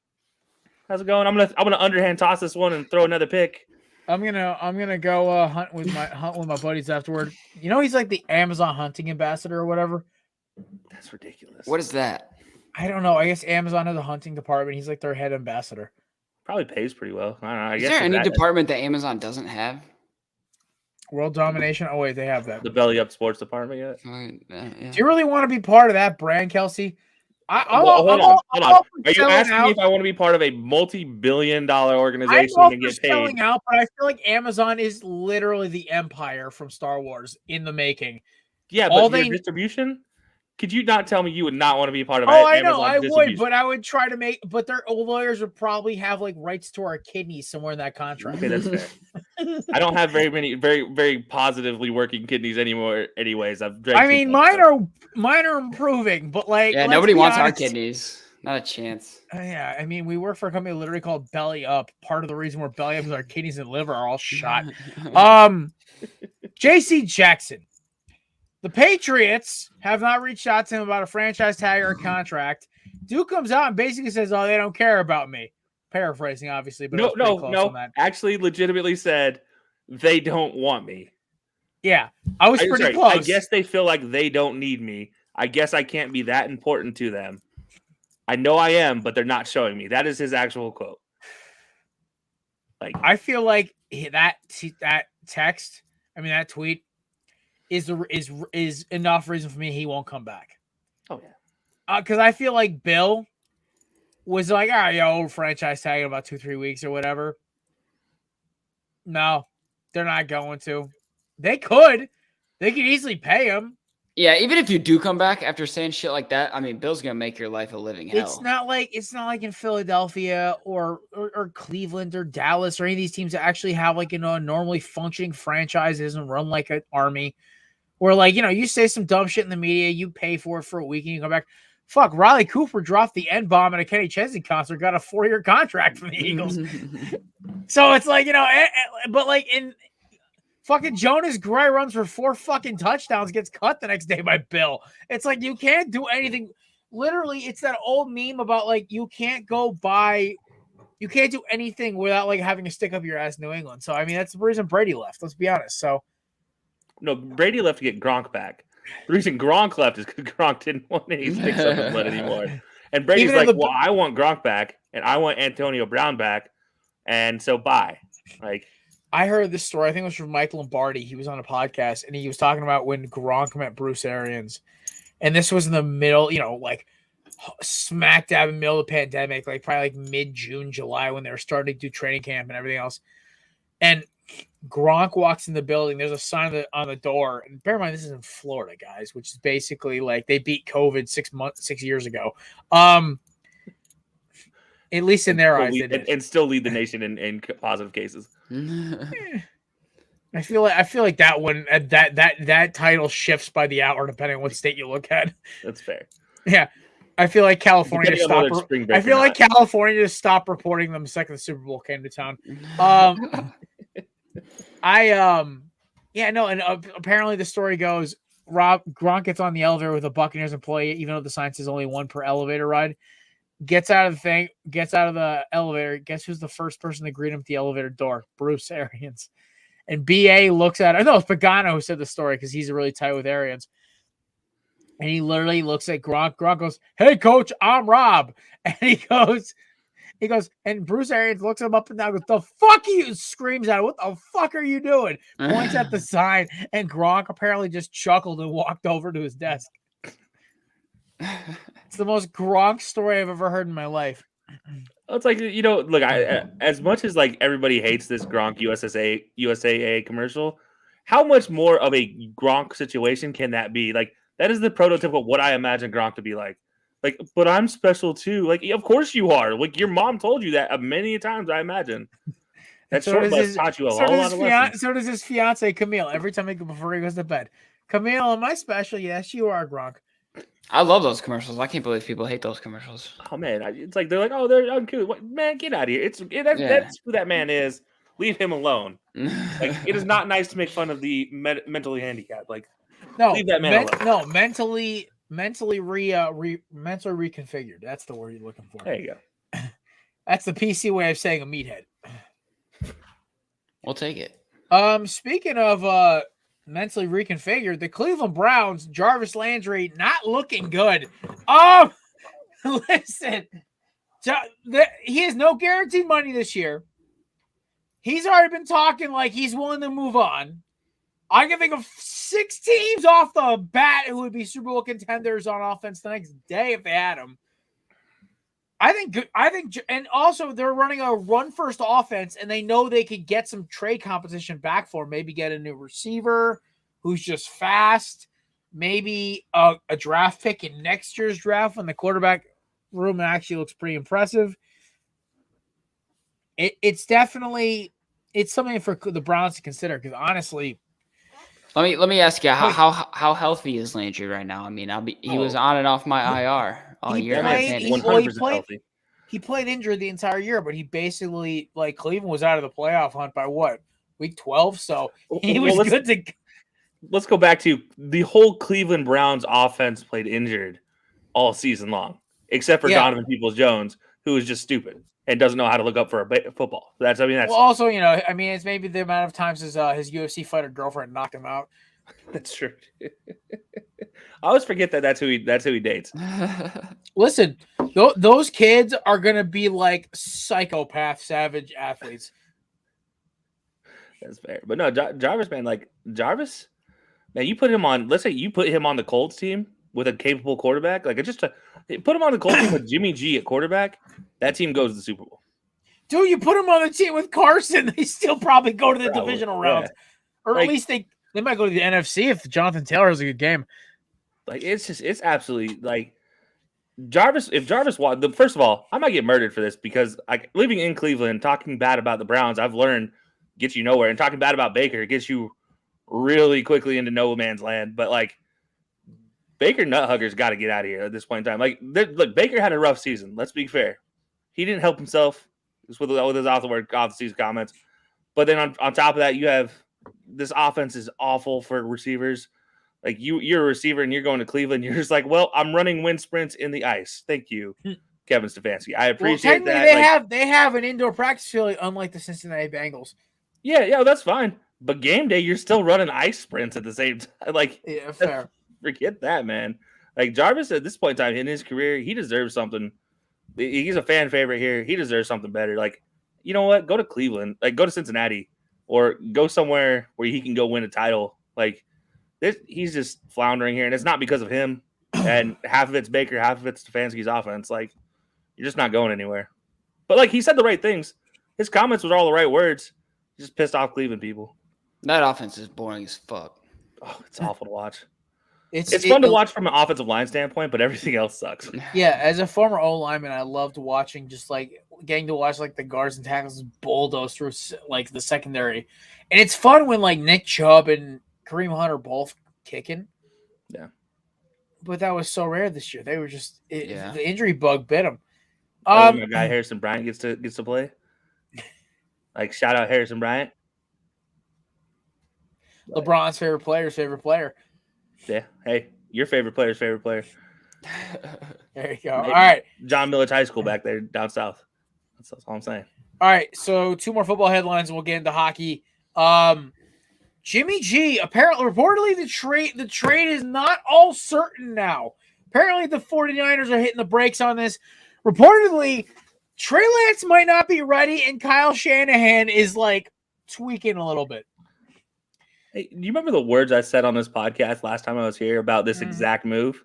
how's it going? I'm gonna underhand toss this one and throw another pick. I'm gonna go hunt with my buddies afterward. You know, he's like the Amazon hunting ambassador or whatever. That's ridiculous. What is that? I don't know. I guess Amazon has a hunting department. He's like their head ambassador. Probably pays pretty well. I don't know. I Is guess there any department that Amazon doesn't have? World domination. Oh wait, they have that. the belly up sports department yet? Yeah. Do you really want to be part of that brand, Kelsey? Hold on. Are you asking me if I want to be part of a multi-billion-dollar organization and get paid? Selling out, but I feel like Amazon is literally the empire from Star Wars in the making. Yeah, but your distribution? Could you not tell me you would not want to be part of I Amazon know, I would, distribution? but I would try to make. But their lawyers would probably have rights to our kidneys somewhere in that contract. Okay, that's fair. I don't have very many, very, very positively working kidneys anymore. Anyways, mine are improving, but nobody wants our kidneys. Not a chance. Yeah, I mean, we work for a company literally called Belly Up. Part of the reason we're Belly Up is our kidneys and liver are all shot. J.C. Jackson. The Patriots have not reached out to him about a franchise tag or a contract. Duke comes out and basically says, "Oh, they don't care about me." Paraphrasing, obviously, but no. Actually, legitimately said they don't want me. Yeah, I was pretty close. I guess they feel like they don't need me. I guess I can't be that important to them. I know I am, but they're not showing me. That is his actual quote. I feel like that text, that tweet, is enough reason for me he won't come back. Oh yeah, because I feel like Bill was like, franchise tag in about 2-3 weeks or whatever. No, they're not going to. They could easily pay him. Yeah, even if you do come back after saying shit like that, Bill's gonna make your life a living hell. It's not like in Philadelphia or Cleveland or Dallas or any of these teams that actually have a normally functioning franchises and run like an army, where you say some dumb shit in the media, you pay for it for a week and you come back. Fuck, Riley Cooper dropped the N-bomb at a Kenny Chesney concert, got a 4-year contract from the Eagles. So it's like, but like in fucking Jonas Gray runs for 4 fucking touchdowns, gets cut the next day by Bill. It's like, you can't do anything. Literally, it's that old meme about like, you can't do anything without like having to stick up your ass New England. So, I mean, that's the reason Brady left. Let's be honest. So, No, Brady left to get Gronk back. The reason Gronk left is because Gronk didn't want any sticks up his butt anymore. And Brady's like, well, I want Gronk back, and I want Antonio Brown back, and so bye. Like, I heard this story. I think it was from Mike Lombardi. He was on a podcast, and he was talking about when Gronk met Bruce Arians. And this was in the middle, like smack dab in the middle of the pandemic, like probably like mid-June, July, when they were starting to do training camp and everything else. And Gronk walks in the building. There's a sign on the door. And bear in mind, this is in Florida, guys, which is basically like they beat COVID 6 years ago. At least in their eyes, they did. And still lead the nation in positive cases. I feel like that one that title shifts by the hour depending on what state you look at. That's fair. Yeah. I feel like California just stopped. I feel like California just stopped reporting them the second the Super Bowl came to town. And apparently the story goes Gronk gets on the elevator with a Buccaneers employee, even though the sign says only one per elevator ride. Gets out of the elevator. Guess who's the first person to greet him at the elevator door? Bruce Arians. And BA looks at it. No, it's Pagano who said the story because he's really tight with Arians. And he literally looks at Gronk. Gronk goes, "Hey, coach, I'm Rob." And he goes, and Bruce Arians looks him up and down, goes, "The fuck are you?" Screams at him, "What the fuck are you doing?" Points at the sign, and Gronk apparently just chuckled and walked over to his desk. It's the most Gronk story I've ever heard in my life. It's like, look, as much as like everybody hates this Gronk USAA commercial, how much more of a Gronk situation can that be? Like, that is the prototypical what I imagine Gronk to be like. Like, but I'm special too. Like, of course you are. Like, your mom told you that many times, I imagine. That short bus taught you a whole lot of lessons. So does his fiance, Camille, every time before he goes to bed. "Camille, am I special?" "Yes, you are, Gronk." I love those commercials. I can't believe people hate those commercials. Oh, man. It's like, they're like, oh, they're uncouth. What, man, get out of here. That's who that man is. Leave him alone. Like, it is not nice to make fun of the mentally handicapped. Like, no, leave that man alone. No, mentally reconfigured. That's the word you're looking for. There you go. That's the PC way of saying a meathead. We'll take it. Speaking of mentally reconfigured, the Cleveland Browns, Jarvis Landry, not looking good. Listen, he has no guaranteed money this year. He's already been talking like he's willing to move on. I can think of 6 teams off the bat who would be Super Bowl contenders on offense the next day if they had him. I think, and also they're running a run-first offense, and they know they could get some trade competition back for. Maybe get a new receiver who's just fast. Maybe a draft pick in next year's draft when the quarterback room actually looks pretty impressive. It's something for the Browns to consider because honestly. Let me ask you how healthy is Landry right now? I mean, he was on and off my IR all year. 100% healthy. He played injured the entire year, but he basically Cleveland was out of the playoff hunt by week 12. So he was good to. Let's go back to the whole Cleveland Browns offense played injured all season long, except for Donovan Peoples-Jones, who is just stupid and doesn't know how to look up for a football. That's well, also, it's maybe the amount of times his UFC fighter girlfriend knocked him out. That's true. I always forget that's who he dates. Listen, those kids are gonna be like psychopath, savage athletes. That's fair, but no, Jarvis, man, you put him on. Let's say you put him on the Colts team with a capable quarterback, put him on the Colts team with Jimmy G at quarterback. That team goes to the Super Bowl. Dude, you put him on the team with Carson, they still probably go to the divisional rounds. Or at least they might go to the NFC if Jonathan Taylor has a good game. It's absolutely Jarvis. If Jarvis first of all, I might get murdered for this because living in Cleveland, talking bad about the Browns, I've learned gets you nowhere. And talking bad about Baker gets you really quickly into no man's land. But Baker Nuthugger's got to get out of here at this point in time. Like, look, Baker had a rough season. Let's be fair. He didn't help himself with his off-the-season comments. But then on top of that, you have this offense is awful for receivers. Like, you're a receiver and you're going to Cleveland. You're just like, well, I'm running wind sprints in the ice. Thank you, Kevin Stefanski. I appreciate that. They have an indoor practice facility, unlike the Cincinnati Bengals. Yeah, that's fine. But game day, you're still running ice sprints at the same time. Like, Yeah, fair. Forget that, man. Like, Jarvis at this point in time in his career, he deserves something. He's a fan favorite here. He deserves something better. Like, you know what? Go to Cleveland. Like, go to Cincinnati. Or go somewhere where he can go win a title. Like, he's just floundering here. And it's not because of him. And half of it's Baker, half of it's Stefanski's offense. Like, you're just not going anywhere. But, like, he said the right things. His comments were all the right words. He just pissed off Cleveland people. That offense is boring as fuck. Oh, it's awful to watch. It's fun to watch from an offensive line standpoint, but everything else sucks. Yeah, as a former O lineman, I loved watching getting to watch like the guards and tackles bulldoze through like the secondary, and it's fun when like Nick Chubb and Kareem Hunt are both kicking. Yeah, but that was so rare this year. They were just Yeah. the injury bug bit them. My guy Harrison Bryant gets to play. Like, shout out Harrison Bryant. LeBron's favorite player. Yeah. Hey, your favorite player's favorite player. There you go. All right. John Milledge High School back there down south. That's all I'm saying. All right. So 2 more football headlines and we'll get into hockey. Jimmy G, reportedly the trade is not all certain now. Apparently the 49ers are hitting the brakes on this. Reportedly, Trey Lance might not be ready and Kyle Shanahan is like tweaking a little bit. Hey, do you remember the words I said on this podcast last time I was here about this exact move?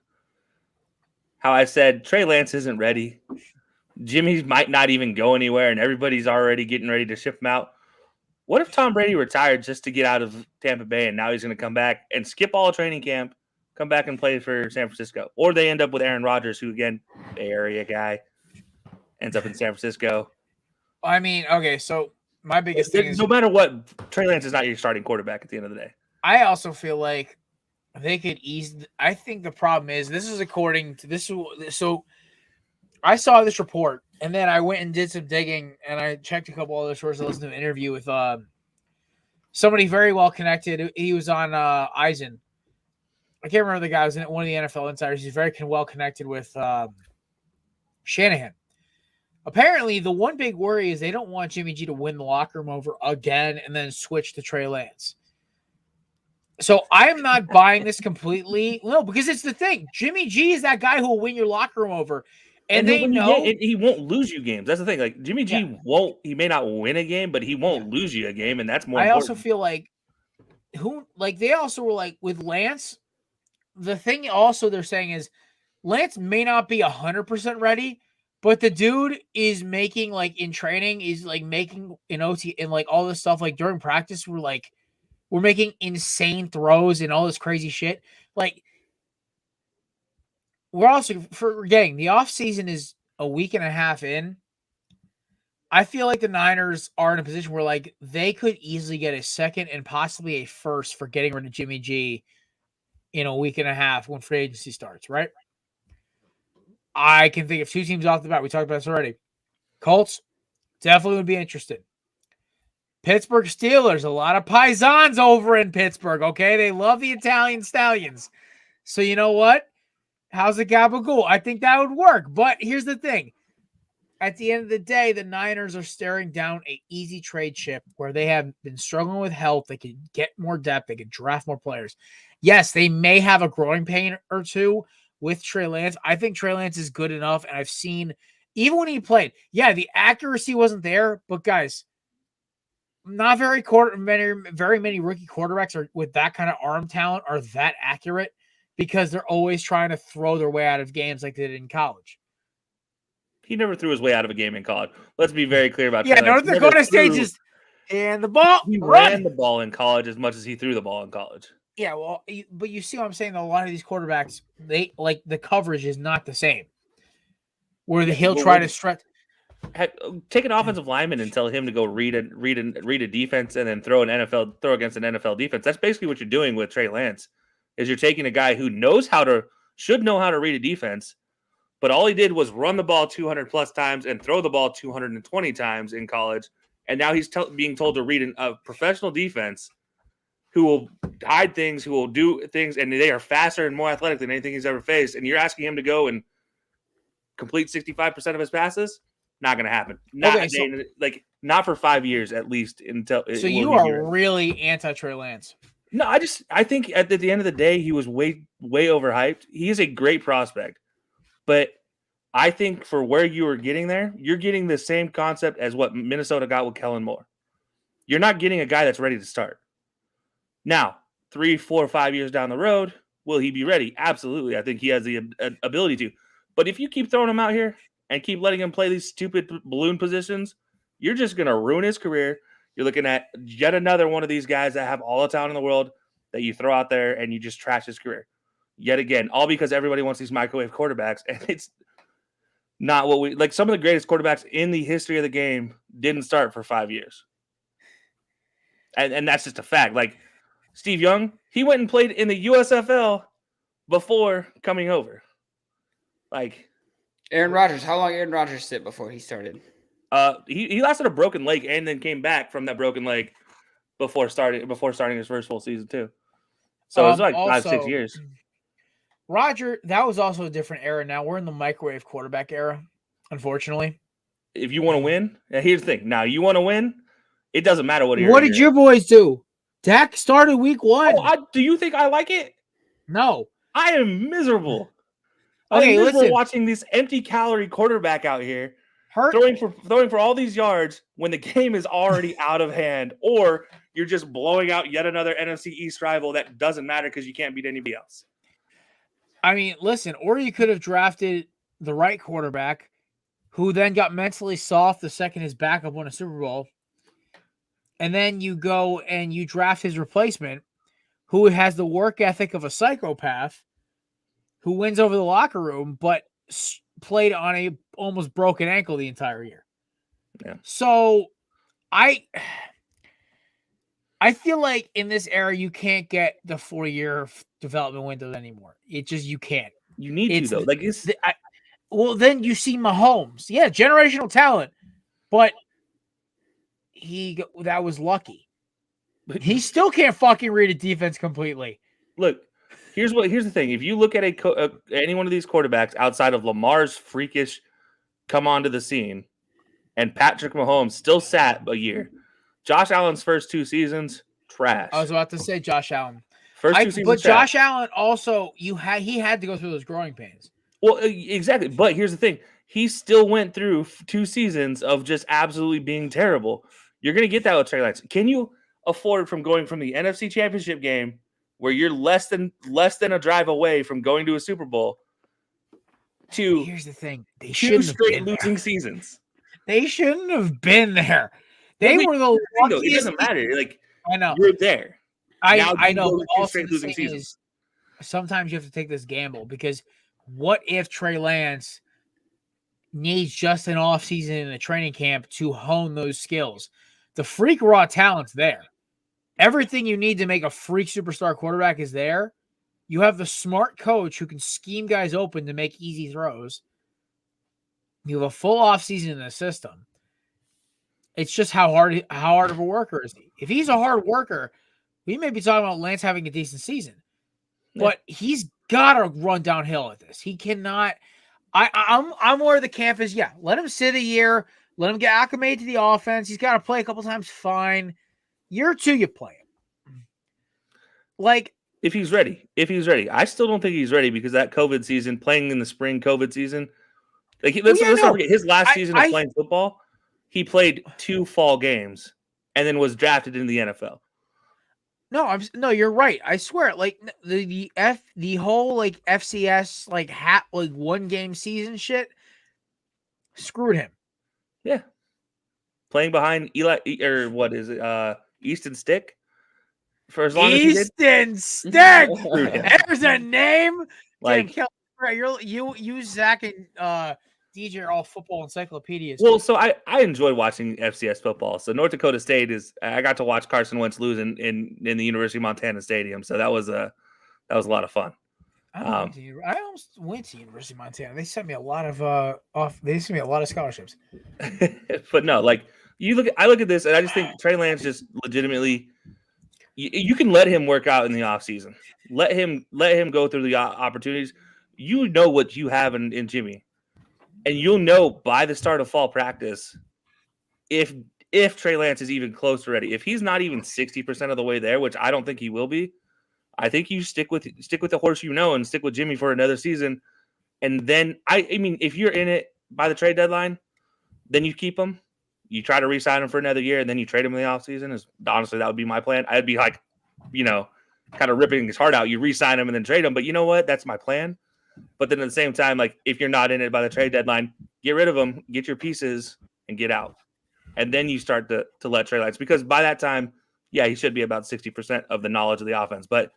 How I said Trey Lance isn't ready. Jimmy might not even go anywhere, and everybody's already getting ready to ship him out. What if Tom Brady retired just to get out of Tampa Bay, and now he's going to come back and skip all training camp, come back and play for San Francisco? Or they end up with Aaron Rodgers, who, again, Bay Area guy, ends up in San Francisco. I mean, okay, so my biggest thing is no matter what, Trey Lance is not your starting quarterback at the end of the day. I also feel like they could ease. I think the problem is this is according to this. So I saw this report and then I went and did some digging and I checked a couple other sources. I listened to an interview with somebody very well connected. He was on Eisen. I can't remember the guy. He was one of the NFL insiders. He's very well connected with Shanahan. Apparently, the one big worry is they don't want Jimmy G to win the locker room over again and then switch to Trey Lance. So I'm not buying this completely. No, because it's the thing. Jimmy G is that guy who will win your locker room over. And they know he won't lose you games. That's the thing. Like, Jimmy G he may not win a game, but he won't lose you a game. And that's more important. Also feel like they also were like with Lance. The thing also they're saying is Lance may not be 100% ready. But the dude is making, like, in training, is, like, making in OT and, like, all this stuff. Like, during practice, we're making insane throws and all this crazy shit. Like, we're also forgetting the offseason is a week and a half in. I feel like the Niners are in a position where, like, they could easily get a second and possibly a first for getting rid of Jimmy G in a week and a half when free agency starts, right? I can think of 2 teams off the bat. We talked about this already. Colts definitely would be interested. Pittsburgh Steelers, a lot of paisans over in Pittsburgh, okay? They love the Italian Stallions. So you know what? How's the gabagool? I think that would work. But here's the thing. At the end of the day, the Niners are staring down an easy trade chip where they have been struggling with health. They could get more depth. They could draft more players. Yes, they may have a growing pain or two with Trey Lance. I think Trey Lance is good enough, and I've seen, even when he played, the accuracy wasn't there, but guys, not very many rookie quarterbacks are with that kind of arm talent are that accurate because they're always trying to throw their way out of games like they did in college. He never threw his way out of a game in college. Let's be very clear about Trey Lance. North Dakota State just and the ball. He ran the ball in college as much as he threw the ball in college. Yeah, well, but you see what I'm saying? A lot of these quarterbacks, they like the coverage is not the same. Where he'll try to stretch. Take an offensive lineman and tell him to go read a defense and then throw against an NFL defense. That's basically what you're doing with Trey Lance. Is you're taking a guy who knows how to should know how to read a defense, but all he did was run the ball 200 plus times and throw the ball 220 times in college. And now he's being told to read a professional defense who will hide things, who will do things, and they are faster and more athletic than anything he's ever faced. And you're asking him to go and complete 65% of his passes? Not going to happen. Not for 5 years at least. So you are really anti-Trey Lance. No, I think at the end of the day, he was way overhyped. He is a great prospect, but I think for where you were getting there, you're getting the same concept as what Minnesota got with Kellen Moore. You're not getting a guy that's ready to start. Now, 3, 4, 5 years down the road, will he be ready? Absolutely. I think he has the ability to. But if you keep throwing him out here and keep letting him play these stupid balloon positions, you're just going to ruin his career. You're looking at yet another one of these guys that have all the talent in the world that you throw out there and you just trash his career. Yet again, all because everybody wants these microwave quarterbacks, and it's not what we like. Some of the greatest quarterbacks in the history of the game didn't start for 5 years. And that's just a fact. Like Steve Young, he went and played in the USFL before coming over. Like Aaron Rodgers, how long Aaron Rodgers sit before he started? He lasted a broken leg and then came back from that broken leg before starting his first full season too. So it was like 5-6 years. Roger, that was also a different era. Now we're in the microwave quarterback era, unfortunately. If you want to win, here's the thing. Now you want to win, it doesn't matter what. What did your boys do? Dak started week 1. Do you think I like it? No, I am miserable. Okay, I'm miserable listen. watching this empty calorie quarterback out here throwing for all these yards when the game is already out of hand, or you're just blowing out yet another NFC East rival that doesn't matter because you can't beat anybody else. I mean, listen, or you could have drafted the right quarterback who then got mentally soft the second his backup won a Super Bowl. And then you go and you draft his replacement who has the work ethic of a psychopath who wins over the locker room, but played on a almost broken ankle the entire year. Yeah. So I feel like in this era, you can't get the 4-year development window anymore. You can't. You need to, though. Like well, then you see Mahomes. Yeah, generational talent, but that was lucky. He still can't fucking read a defense completely. Look, here's the thing. If you look at any one of these quarterbacks outside of Lamar's freakish come onto the scene, and Patrick Mahomes still sat a year. Josh Allen's first 2 seasons, trash. I was about to say Josh Allen. First 2 seasons, but trash. Josh Allen also, he had to go through those growing pains. Well, exactly. But here's the thing. He still went through 2 seasons of just absolutely being terrible. You're going to get that with Trey Lance. Can you afford from going from the NFC Championship game where you're less than a drive away from going to a Super Bowl to here's the thing. They 2 shouldn't straight have been losing there. They They shouldn't have been there. They were the luckiest. It doesn't matter. Like, I know. you're there. I know. But Two also straight the losing thing seasons. is, sometimes you have to take this gamble because what if Trey Lance needs just an offseason in a training camp to hone those skills? The freak raw talent's there. Everything you need to make a freak superstar quarterback is there. You have the smart coach who can scheme guys open to make easy throws. You have a full offseason in the system. It's just how hard of a worker is he? If he's a hard worker, we may be talking about Lance having a decent season. Yeah. But he's got to run downhill at this. He cannot. I'm where the camp is. Yeah, let him sit a year. Let him get acclimated to the offense. He's got to play a couple times. Fine. Year 2, you play him. Like if he's ready. I still don't think he's ready because that COVID season, playing in the spring COVID season, like let's not forget his last season of playing football. He played 2 fall games and then was drafted into the NFL. No, you're right. I swear. Like the whole like FCS like 1 game season shit screwed him. Yeah. Playing behind Easton Stick for as long as he did. Easton Stick. There's a name. Like, you Zach and DJ are all football encyclopedias. Well, so I enjoy watching FCS football. So North Dakota State I got to watch Carson Wentz lose in the University of Montana Stadium. So that was a lot of fun. I almost went to University of Montana. They sent me a lot of They sent me a lot of scholarships. But no, like I look at this and I just think Trey Lance just legitimately. You can let him work out in the offseason. Let him go through the opportunities. You know what you have in Jimmy, and you'll know by the start of fall practice if Trey Lance is even close to ready. If he's not even 60% of the way there, which I don't think he will be, I think you stick with the horse and stick with Jimmy for another season. And then I mean, if you're in it by the trade deadline, then you keep him. You try to re-sign him for another year, and then you trade him in the offseason. Honestly, that would be my plan. I'd be like, kind of ripping his heart out. You re-sign him and then trade him. But you know what? That's my plan. But then at the same time, like if you're not in it by the trade deadline, get rid of him, get your pieces, and get out. And then you start to let Trey Lance. Because by that time, yeah, he should be about 60% of the knowledge of the offense. But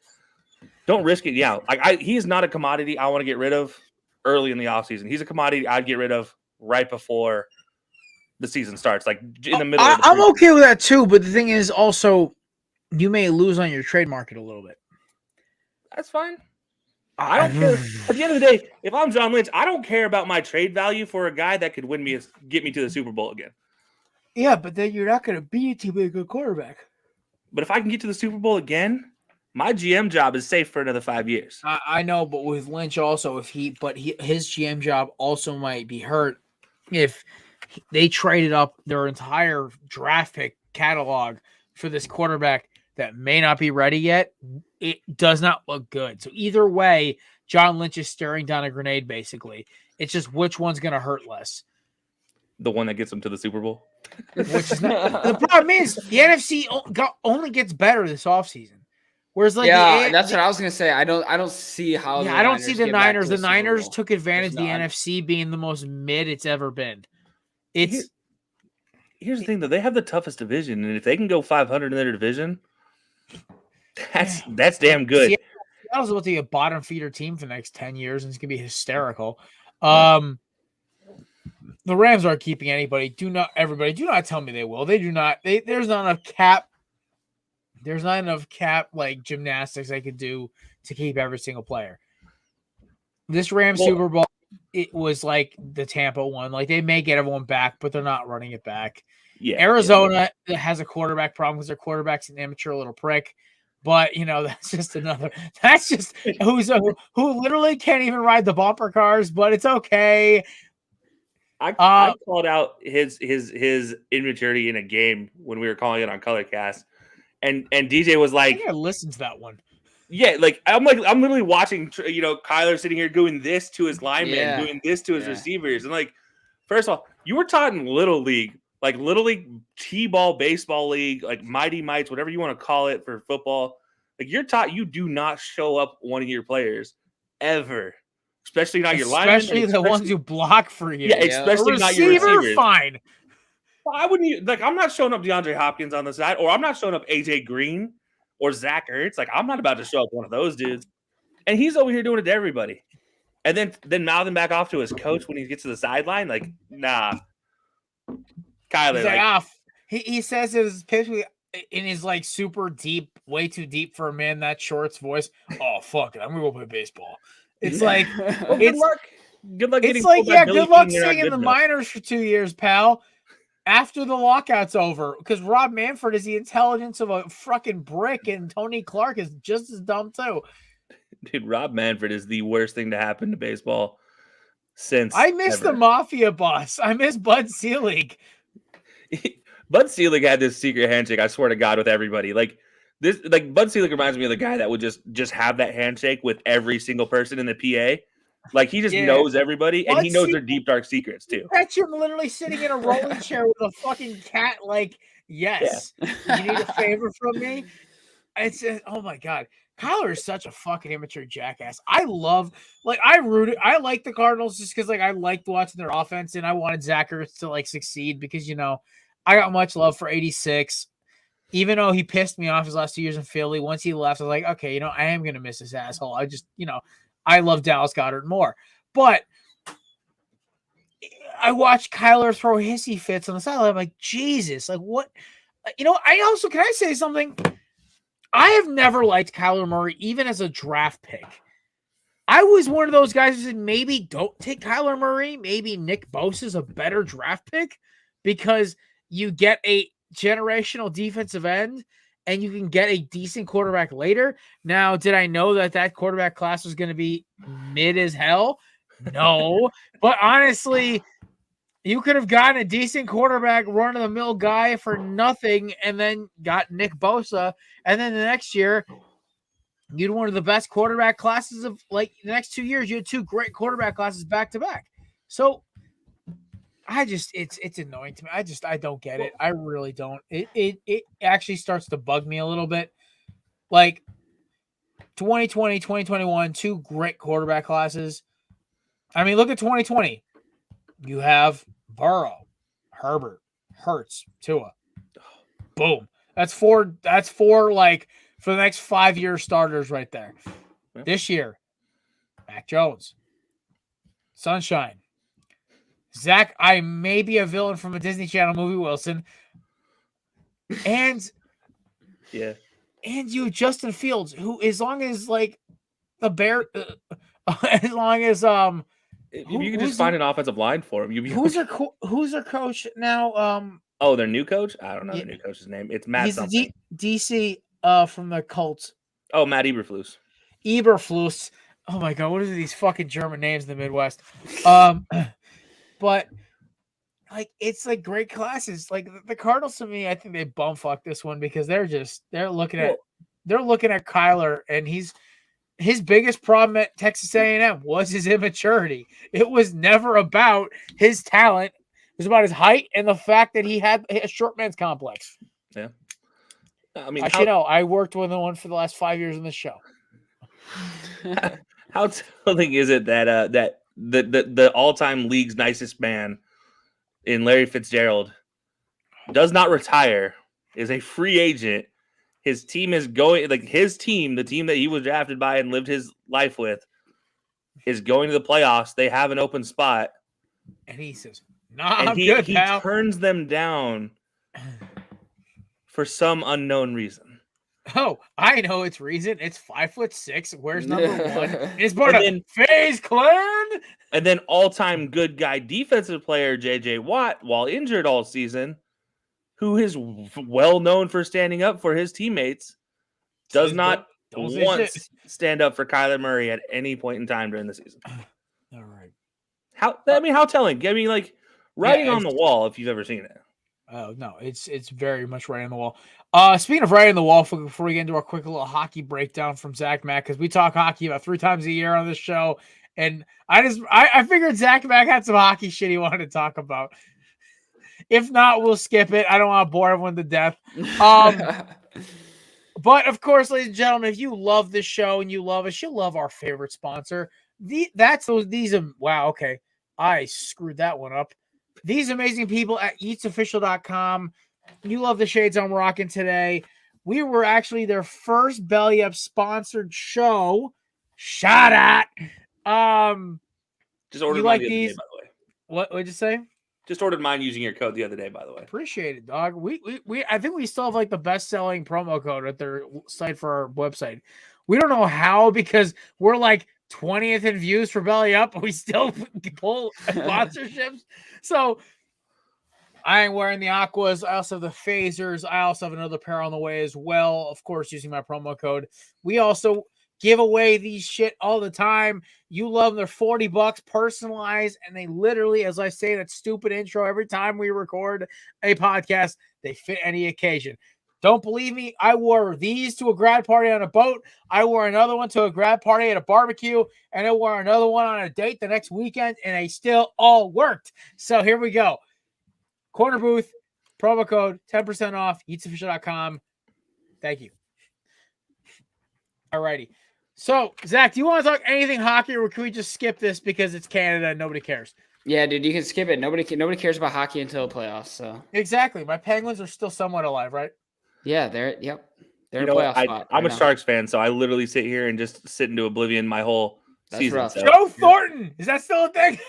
don't risk it. Yeah, he's not a commodity I want to get rid of early in the offseason. He's a commodity I'd get rid of right before the season starts, like in the middle. I'm okay with that too, but the thing is also you may lose on your trade market a little bit. That's fine. I don't care. At the end of the day, if I'm John Lynch, I don't care about my trade value for a guy that could get me to the Super Bowl again. Yeah, but then you're not going to beat to be a good quarterback. But if I can get to the Super Bowl again, my GM job is safe for another 5 years. I know, but with Lynch also, his GM job also might be hurt if they traded up their entire draft pick catalog for this quarterback that may not be ready yet. It does not look good. So either way, John Lynch is staring down a grenade, basically. It's just which one's going to hurt less. The one that gets them to the Super Bowl? Which is not, the problem is the NFC only gets better this offseason. Whereas that's what I was gonna say. I don't see how. Yeah, I don't see the Niners. The Niners took advantage of the NFC being the most mid it's ever been. Here's the thing, though. They have the toughest division, and if they can go 500 in their division, that's damn good. Seattle's about to be a bottom feeder team for the next 10 years, and it's gonna be hysterical. The Rams aren't keeping anybody. Do not tell me they will. They do not. There's not enough cap. There's not enough cap like gymnastics they could do to keep every single player. This Rams Super Bowl, it was like the Tampa one. Like they may get everyone back, but they're not running it back. Yeah, Arizona has a quarterback problem because their quarterback's an immature little prick. But that's just who literally can't even ride the bumper cars. But it's okay. I called out his immaturity in a game when we were calling it on Colorcast. And DJ was like, I think I listened to that one. Yeah, I'm literally watching, Kyler sitting here doing this to his linemen, doing this to his receivers. And first of all, you were taught in Little League, like Little League T-ball, baseball league, like Mighty Mites, whatever you want to call it for football. Like you're taught you do not show up one of your players ever, especially not your linemen. Especially the ones who block for you. Yeah, especially not your receivers. Fine. I wouldn't I'm not showing up DeAndre Hopkins on the side, or I'm not showing up AJ Green or Zach Ertz. I'm not about to show up one of those dudes. And he's over here doing it to everybody. And then mouthing back off to his coach when he gets to the sideline. Nah. Kyler. He says it was basically in his super deep, way too deep for a man that short's voice. Oh, fuck it. I'm going to go play baseball. It's like, well, good luck. Good luck. It's good luck staying in the minors for 2 years, pal. After the lockout's over, because Rob Manfred is the intelligence of a fucking brick, and Tony Clark is just as dumb too. Dude, Rob Manfred is the worst thing to happen to baseball since. I miss the Mafia boss. I miss Bud Selig. Bud Selig had this secret handshake. I swear to God, with everybody. Bud Selig reminds me of the guy that would just have that handshake with every single person in the PA. He just knows everybody, and he knows their deep, dark secrets, too. Catch him literally sitting in a rolling chair with a fucking cat, yes, you need a favor from me? It's oh, my God. Kyler is such a fucking immature jackass. I like the Cardinals just because, I liked watching their offense, and I wanted Zach Ertz to, succeed because, I got much love for 86. Even though he pissed me off his last 2 years in Philly, once he left, I was like, okay, I am going to miss this asshole. I just, I love Dallas Goedert more. But I watched Kyler throw hissy fits on the sideline. I'm like, Jesus, what? Can I say something? I have never liked Kyler Murray, even as a draft pick. I was one of those guys who said maybe don't take Kyler Murray. Maybe Nick Bosa is a better draft pick because you get a generational defensive end and you can get a decent quarterback later. Now, did I know that quarterback class was going to be mid as hell? No, but honestly, you could have gotten a decent quarterback, run-of-the-mill guy for nothing, and then got Nick Bosa. And then the next year, you had one of the best quarterback classes of like the next 2 years. You had 2 great quarterback classes back to back. So it's annoying to me. I don't get it. I really don't. It actually starts to bug me a little bit. Like 2020, 2021, 2 great quarterback classes. I mean, look at 2020. You have Burrow, Herbert, Hurts, Tua. Boom. That's four like for the next 5-year starters right there. Yeah. This year, Mac Jones, Sunshine, Zach. I may be a villain from a Disney Channel movie, Wilson, and Yeah. and you Justin Fields, who as long as like the Bear, as long as If you could just find an offensive line for him, you'd be who's okay. who's their coach now? Oh, their new coach? I don't know Yeah. their new coach's name. It's Matt He's something. the DC from the Colts. Oh, Matt Eberflus. Eberflus. Oh my god, what are these fucking German names in the Midwest? But like it's like great classes. Like the Cardinals to me, I think they bumfuck this one because they're looking at Kyler, and his biggest problem at Texas A&M was his immaturity. It was never about his talent. It was about his height and the fact that he had a short man's complex. Yeah. I mean, Actually, no, I worked with one for the last 5 years on this show. how telling is it that that the all-time league's nicest man in Larry Fitzgerald does not retire, is a free agent. His team is going the team that he was drafted by and lived his life with is going to the playoffs. They have an open spot. And he says, "Nah, And I'm he good, pal." turns them down for some unknown reason. Oh, I know its reason. It's 5'6". Where's number 1? It's part And of FaZe Clan. And then all-time good guy defensive player J.J. Watt, while injured all season, who is well known for standing up for his teammates, does not don't say once shit. stand up for Kyler Murray at any point in time during the season. All right. How telling? I mean, like writing on the wall if you've ever seen it. Oh no, it's very much right on the wall. Speaking of right on the wall, before we get into our quick little hockey breakdown from Zach Mack, because we talk hockey about 3 times a year on this show, and I figured Zach Mack had some hockey shit he wanted to talk about. If not, we'll skip it. I don't want to bore everyone to death. But of course, ladies and gentlemen, if you love this show and you love us, you'll love our favorite sponsor. Wow, okay. I screwed that one up. These amazing people at eatsofficial.com. You love the shades I'm rocking today. We were actually their first Belly Up sponsored show. Shout out. Just ordered you mine like the other these? day, by the way. What'd you say? Just ordered mine using your code the other day, by the way. Appreciate it, dog. We I think we still have like the best selling promo code at their site for our website. We don't know how because we're like 20th in views for Belly Up, but we still pull sponsorships. So I am wearing the Aquas. I also have the Phasers. I also have another pair on the way as well. Of course, using my promo code. We also give away these shit all the time. You love them. They're $40 personalized, and they literally, as I say that stupid intro every time we record a podcast, they fit any occasion. Don't believe me? I wore these to a grad party on a boat. I wore another one to a grad party at a barbecue, and I wore another one on a date the next weekend, and they still all worked. So here we go. Corner booth, promo code, 10% off, eatsofficial.com. Thank you. All righty. So, Zach, do you want to talk anything hockey, or can we just skip this because it's Canada and nobody cares? Yeah, dude, you can skip it. Nobody cares about hockey until the playoffs. So Exactly. My Penguins are still somewhat alive, right? yeah, they're in You know playoff what? spot. I'm a right now. Sharks fan, so I literally sit here and just sit into oblivion my whole That's season. rough. So. Joe Thornton! Is that still a thing?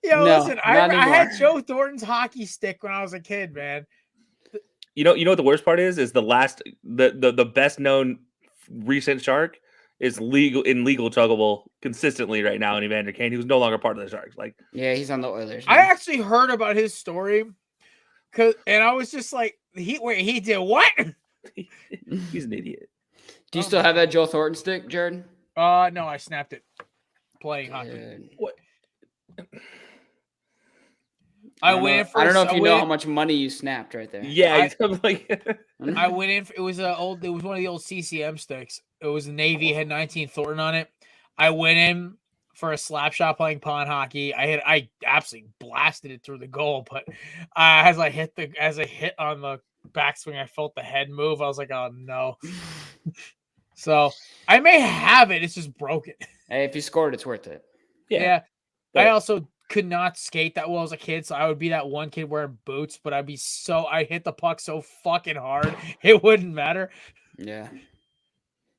Yo, No, listen, I not had anymore. Joe Thornton's hockey stick when I was a kid, man. You know what the worst part is the best known recent Shark is legal chuggable consistently right now in Evander Kane, who's no longer part of the Sharks. Like, Yeah, he's on the Oilers. I man. actually heard about his story, and I was just like, he did what? he's an idiot. Do you still have that Joe Thornton stick, Jared? No, I snapped it playing hockey. What? I went in for. I don't know if you know how much money you snapped right there. Yeah, I'm like, I went in. It was one of the old CCM sticks. It was a Navy, had 19 Thornton on it. I went in for a slap shot playing pond hockey. I absolutely blasted it through the goal, but as I hit on the backswing, I felt the head move. I was like, oh no. So I may have it. It's just broken. Hey, if you scored, it's worth it. Yeah. I also could not skate that well as a kid, so I would be that one kid wearing boots, but I hit the puck so fucking hard it wouldn't matter. Yeah.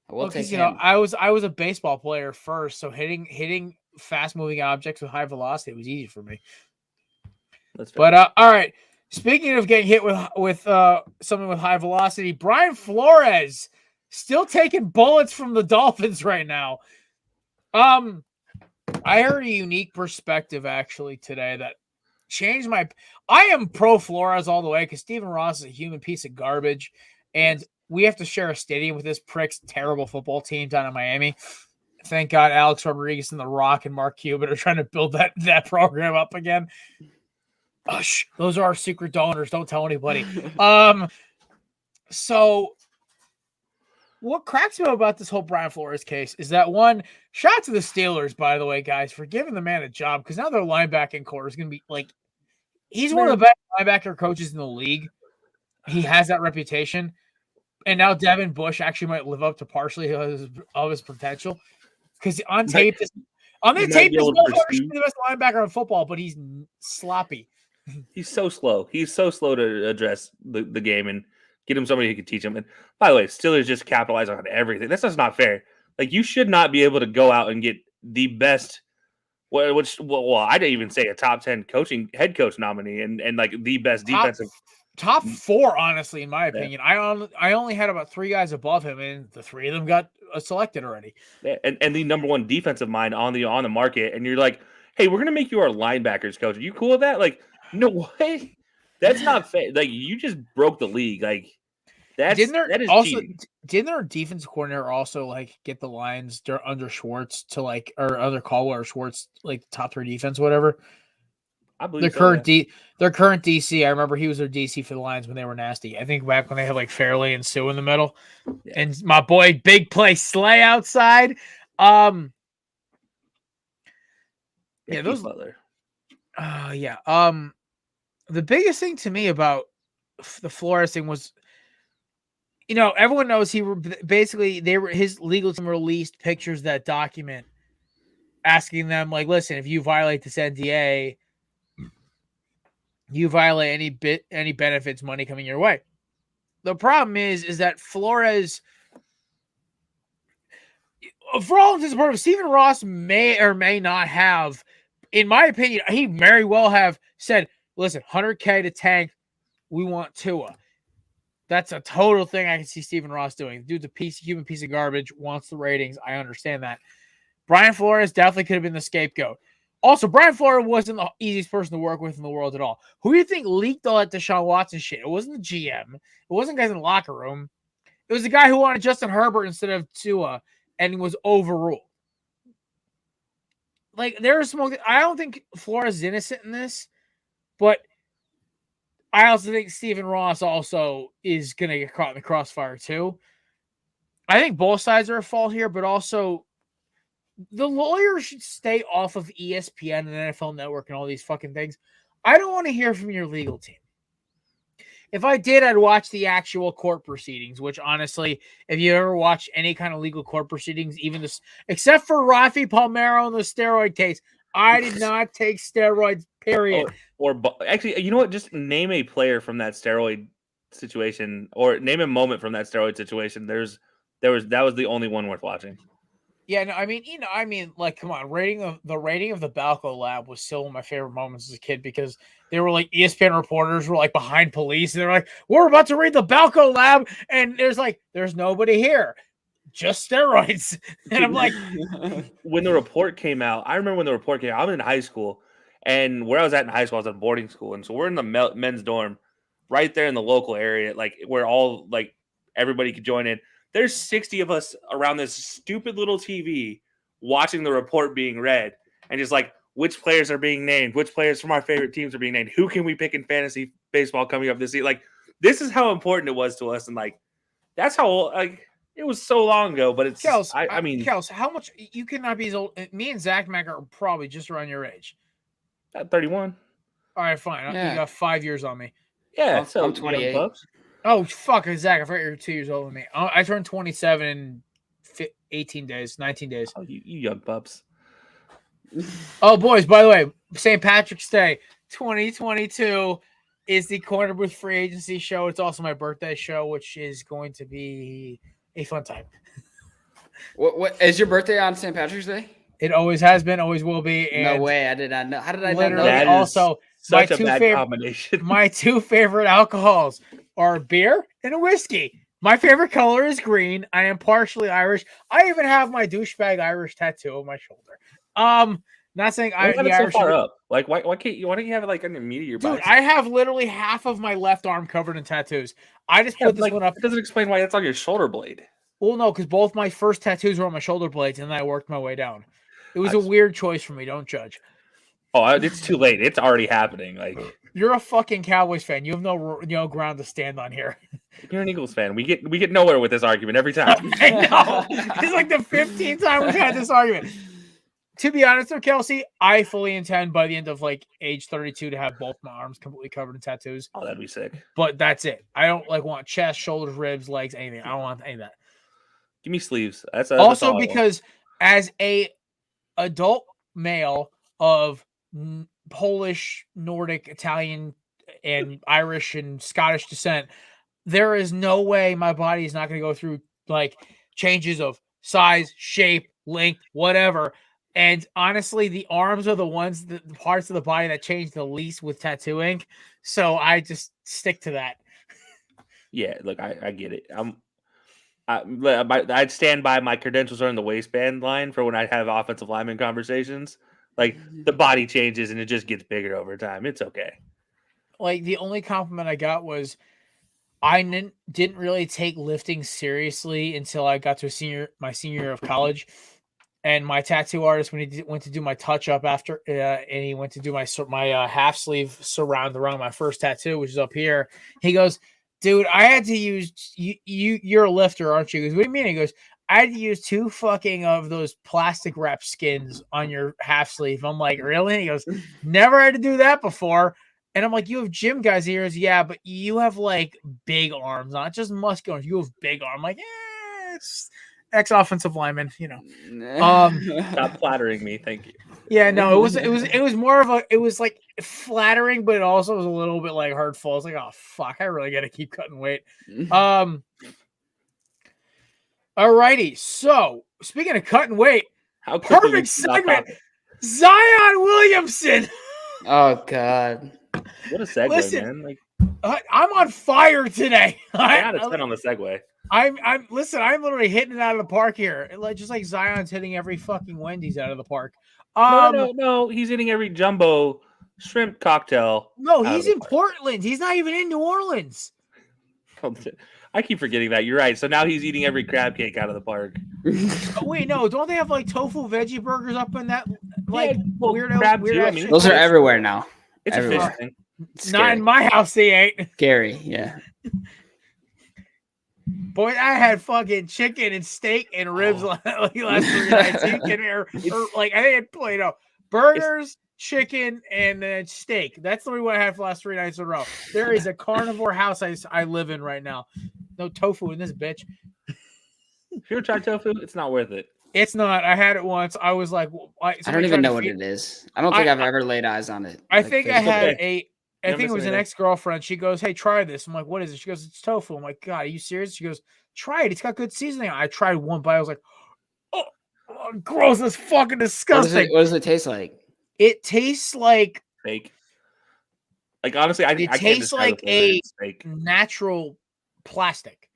Well, because I was a baseball player first, so hitting fast moving objects with high velocity was easy for me. That's fair. But all right. Speaking of getting hit with something with high velocity, Brian Flores still taking bullets from the Dolphins right now. I heard a unique perspective actually today that changed my. I am pro Flores all the way because Stephen Ross is a human piece of garbage, and we have to share a stadium with this prick's terrible football team down in Miami. Thank God Alex Rodriguez and The Rock and Mark Cuban are trying to build that program up again. Shh, those are our secret donors. Don't tell anybody. So what cracks me up about this whole Brian Flores case is that one, shout out to the Steelers, by the way, guys, for giving the man a job because now their linebacking core is going to be like, he's one of the best linebacker coaches in the league. He has that reputation. And now Devin Bush actually might live up to partially of his potential because on tape, this motherfucker should be the best linebacker in football, but he's sloppy. He's so slow. He's so slow to address the game and get him somebody who can teach him. And by the way, Steelers just capitalize on everything. That's just not fair. Like, you should not be able to go out and get the best, I didn't even say a top 10 head coach nominee and like the best defensive. Top 4, honestly, in my opinion. Yeah. I only had about 3 guys above him, and the 3 of them got selected already. Yeah, and the number 1 defensive mind on the market, and you're like, hey, we're gonna make you our linebackers coach. Are you cool with that? Like, no way. That's not fair. Like, you just broke the league. Like, that is cheating. Didn't their defense coordinator also like get the Lions under Schwartz to like, or other Caldwell or Schwartz like top 3 defense, whatever? I believe their current DC. I remember he was their DC for the Lions when they were nasty. I think back when they had like Fairley and Sue in the middle, and my boy Big Play Slay outside. The biggest thing to me about the Flores thing was, everyone knows his legal team released pictures that document asking them like, listen, if you violate this NDA, you violate any benefits, money coming your way. The problem is that Flores, for all intents and purposes, Stephen Ross may or may not have, in my opinion, he very well have said, listen, $100K to tank, we want Tua. That's a total thing I can see Stephen Ross doing. The dude's a human piece of garbage, wants the ratings. I understand that. Brian Flores definitely could have been the scapegoat. Also, Brian Flores wasn't the easiest person to work with in the world at all. Who do you think leaked all that Deshaun Watson shit? It wasn't the GM. It wasn't guys in the locker room. It was the guy who wanted Justin Herbert instead of Tua and was overruled. Like, there's smoke. I don't think Flores is innocent in this, but I also think Stephen Ross also is going to get caught in the crossfire too. I think both sides are at fault here, but also the lawyers should stay off of ESPN and NFL Network and all these fucking things. I don't want to hear from your legal team. If I did, I'd watch the actual court proceedings, which honestly, if you ever watch any kind of legal court proceedings, even this, except for Rafi Palmeiro in the steroid case, I did not take steroids, period. Or actually, you know what? Just name a player from that steroid situation, or name a moment from that steroid situation. That was the only one worth watching. Yeah, no, I mean, like, come on, the rating of the Balco Lab was still one of my favorite moments as a kid because they were like ESPN reporters were like behind police and they're like, we're about to read the Balco Lab, and there's nobody here. just steroids. And I'm like, when the report came out, I remember when the report came out, I'm in high school, and where I was at in high school, I was at boarding school. And so we're in the men's dorm right there in the local area, like where all like everybody could join in. There's 60 of us around this stupid little TV watching the report being read and just like which players are being named, which players from our favorite teams are being named, who can we pick in fantasy baseball coming up this year. Like, this is how important it was to us. And like, that's how like it was so long ago, but it's Kels, I mean, Kels, how much you cannot be as old? Me and Zach Mack are probably just around your age. at 31. All right, fine. Yeah. You got 5 years on me. Yeah, I'm 28. Oh, fuck, Zach, I forgot you're 2 years older than me. I turned 27 in 18 days, 19 days. Oh, you young pups. Oh, boys, by the way, St. Patrick's Day 2022 is the Corner Booth Free Agency show. It's also my birthday show, which is going to be a fun time. What is your birthday on St. Patrick's Day? It always has been, always will be. And No way, I did not know. How did I not know literally that? That is also Such my a two bad favorite combination. my two favorite alcohols are beer and whiskey. My favorite color is green. I am partially Irish. I even have my douchebag Irish tattoo on my shoulder. Not saying Why I'm is the it so Irish. far up? Like, why don't you have it like on the meat of your Dude, bicep? I have literally half of my left arm covered in tattoos. I just Yeah, put this like, one up. it doesn't explain why that's on your shoulder blade. Well, no, because both my first tattoos were on my shoulder blades, and then I worked my way down. It was a That's- weird choice for me. Don't judge. Oh, it's too late. It's already happening. Like, You're a fucking Cowboys fan. You have no ground to stand on here. you're an Eagles fan. We get nowhere with this argument every time. I know. It's like the 15th time we've had this argument. To be honest with Kelsey, I fully intend by the end of like age 32 to have both my arms completely covered in tattoos. Oh, that'd be sick. But that's it. I don't like want chest, shoulders, ribs, legs, anything. I don't want any of that. Give me sleeves. That's Also, all I want. because as a adult male of Polish, Nordic, Italian, and Irish and Scottish descent, there is no way my body is not going to go through like changes of size, shape, length, whatever. And honestly, the arms are the parts of the body that change the least with tattooing. So I just stick to that. Yeah, look, I get it. I'd stand by my credentials are in the waistband line for when I have offensive lineman conversations. Like, the body changes and it just gets bigger over time. It's okay. Like, the only compliment I got was I didn't really take lifting seriously until I got to my senior year of college. And my tattoo artist, when he went to do my touch up after, and he went to do my half sleeve surround around my first tattoo, which is up here. He goes, "Dude, I had to use you're a lifter, aren't you?" He goes, "What do you mean?" He goes, "I had to use 2 fucking of those plastic wrap skins on your half sleeve." I'm like, "Really?" He goes, "Never had to do that before." And I'm like, "You have gym guys here." He goes, "Yeah, but you have like big arms, not just muscular. You have big arms." I'm like, it's ex-offensive lineman, you know. Stop flattering me, thank you. Yeah, no, it was more of it was like flattering, but it also was a little bit like hurtful. I was like, oh fuck, I really gotta keep cutting weight. Alrighty. So speaking of cutting weight, How quickly perfect we stop segment. talking. Zion Williamson. Oh God. What a segue, Listen, man! Like, I'm on fire today. I got a 10 on the segue. I'm I'm literally hitting it out of the park here. Just like Zion's hitting every fucking Wendy's out of the park. No. He's eating every jumbo shrimp cocktail. No, out he's of the in park. Portland. He's not even in New Orleans. I keep forgetting that. You're right. So now he's eating every crab cake out of the park. Oh, wait, no, don't they have like tofu veggie burgers up in that like well, weirdo? crab too. Weird I mean, Those are everywhere now. It's Everywhere. a fish thing. It's Not scary. in my house, they ain't. Scary, yeah. Boy, I had fucking chicken and steak and ribs like last 3 nights. You can hear, like I think burgers, chicken, and then steak. That's the only one I had for the last 3 nights in a row. There is a carnivore house I live in right now. No tofu in this bitch. If you ever tried tofu, it's not worth it. It's not. I had it once. I was like, I don't even know what it is. I don't think I've ever laid eyes on it. I think I had okay. I think it was an anything. ex-girlfriend. She goes, "Hey, try this." I'm like, "What is it?" She goes, "It's tofu." I'm like, "God, are you serious?" She goes, "Try it. It's got good seasoning." I tried one bite. I was like, "Oh, gross! That's fucking disgusting." What does it taste like? It tastes like Fake. Like, honestly, I It can't tastes describe like the flavor. a- It's fake. natural plastic.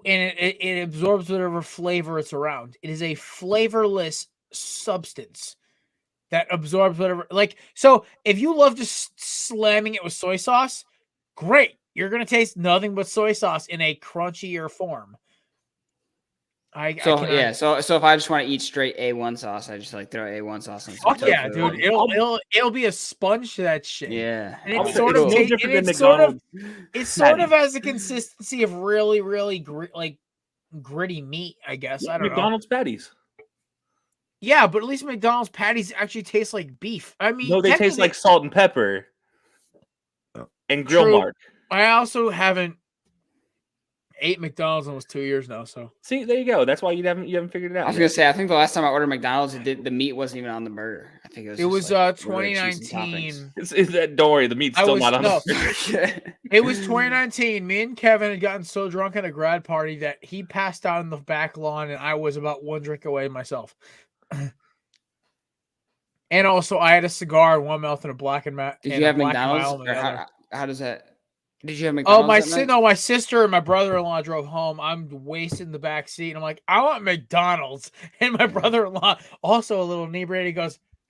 and it absorbs whatever flavor it's around. It is a flavorless substance that absorbs whatever. Like, so if you love just slamming it with soy sauce, great. You're going to taste nothing but soy sauce in a crunchier form. So if I just want to eat straight A1 sauce, I just like throw A1 sauce on some Fuck yeah, tofu. dude. It'll be a sponge to that shit. Yeah. And I'll it's say sort it's of no ta- different and than it's sort of McDonald's has the consistency of really, really gritty meat, I guess. I don't know. McDonald's patties. Yeah, but at least McDonald's patties actually taste like beef. I mean, No, they taste like salt and pepper and grill True. mark. I also haven't ate McDonald's in almost 2 years now. So See, there you go. That's why you haven't figured it out. I was gonna say, I think the last time I ordered McDonald's, the meat wasn't even on the burger. I think it was just, like, regular cheese and 2019. Don't worry, the meat's still not on. toppings. It was 2019. Me and Kevin had gotten so drunk at a grad party that he passed out on the back lawn, and I was about one drink away myself. And also, I had a cigar in one mouth and a black and matte. Did you have McDonald's? Or how does that? Did you have McDonald's? My sister and my brother-in-law drove home. I'm wasted in the back seat, and I'm like, I want McDonald's. And my brother-in-law, also a little inebriated,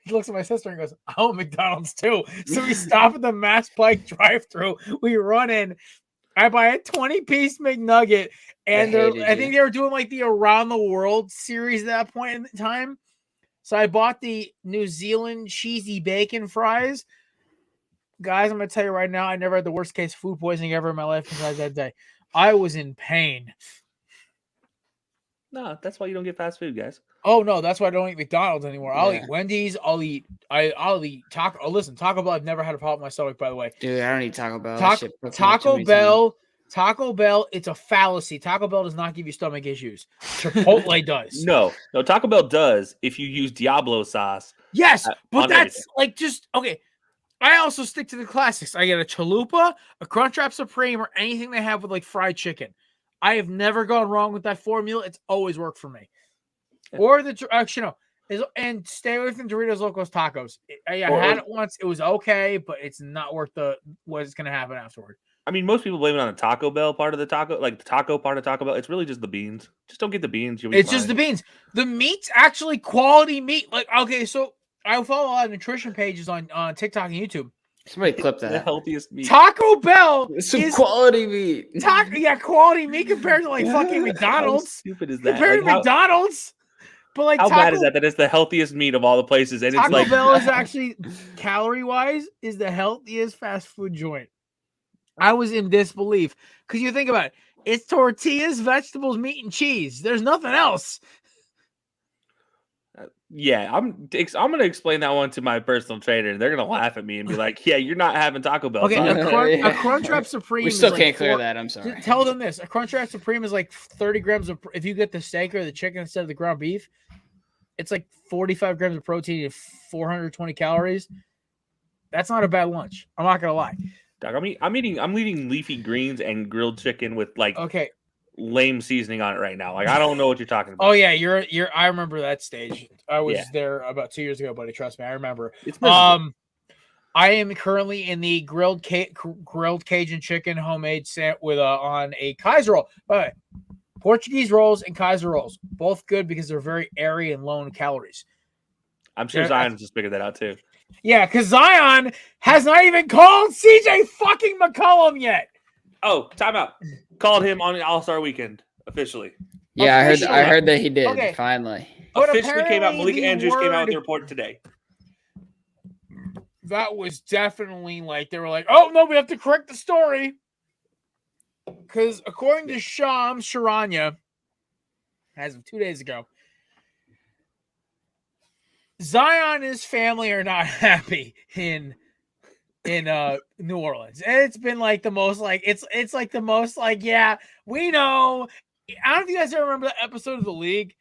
he looks at my sister and goes, I want McDonald's too. So we stop at the Mass Pike drive-thru. We run in. I buy a 20-piece McNugget, and I think they were doing like the Around the World series at that point in time. So I bought the New Zealand cheesy bacon fries. Guys, I'm going to tell you right now, I never had the worst case of food poisoning ever in my life besides that day. I was in pain. No, that's why you don't get fast food, guys. Oh, no, that's why I don't eat McDonald's anymore. I'll eat Wendy's. I'll eat Taco. Oh, listen, Taco Bell, I've never had a problem with my stomach, by the way. Dude, I don't eat Taco Bell. Taco Bell, it's a fallacy. Taco Bell does not give you stomach issues. Chipotle does. No, Taco Bell does if you use Diablo sauce. Yes, but that's everything. like just, okay. I also stick to the classics. I get a chalupa, a Crunchwrap Supreme, or anything they have with like fried chicken. I have never gone wrong with that formula. It's always worked for me. Yeah. Or and stay away from Doritos Locos Tacos. I had it once. It was okay, but it's not worth what's going to happen afterward. I mean, most people blame it on the Taco Bell part of the taco, like the taco part of Taco Bell. It's really just the beans. Just don't get the beans. It's just the beans. The meat's actually quality meat. Like, okay, so I follow a lot of nutrition pages on TikTok and YouTube. Somebody clip that. The healthiest meat. Taco Bell is quality meat. Quality meat compared to like fucking McDonald's. How stupid is that? Compared to McDonald's. But like, how bad is that it's the healthiest meat of all the places? And Taco it's like Bell is actually, calorie-wise, is the healthiest fast food joint. I was in disbelief because you think about it. It's tortillas, vegetables, meat, and cheese. There's nothing else. Yeah, I'm going to explain that one to my personal trainer. They're going to laugh at me and be like, "Yeah, you're not having Taco Bell." Okay, a Crunchwrap Supreme. We still can't like clear that. I'm sorry. Tell them this: a Crunchwrap Supreme is like 30 grams of. If you get the steak or the chicken instead of the ground beef, it's like 45 grams of protein and 420 calories. That's not a bad lunch. I'm not gonna lie. Doug, I'm eating leafy greens and grilled chicken with like lame seasoning on it right now. Like I don't know what you're talking about. Oh yeah, you're. I remember that stage. I was there about 2 years ago, buddy. Trust me, I remember. It's I am currently in the grilled Cajun chicken homemade set with on a Kaiser roll. But Portuguese rolls and Kaiser rolls, both good because they're very airy and low in calories. I'm sure Zion's just figured that out too. Yeah, because Zion has not even called CJ fucking McCollum yet. Oh, timeout. Called him on All-Star Weekend officially. Yeah, I heard that he did. Finally. But officially came out. Malik Andrews came out with the report today. That was definitely like they were like, oh no, we have to correct the story. Because according to Shams Charania, as of 2 days ago, Zion and his family are not happy in New Orleans. And it's been like the most like it's like the most like, yeah, we know. I don't know if you guys ever remember that episode of The League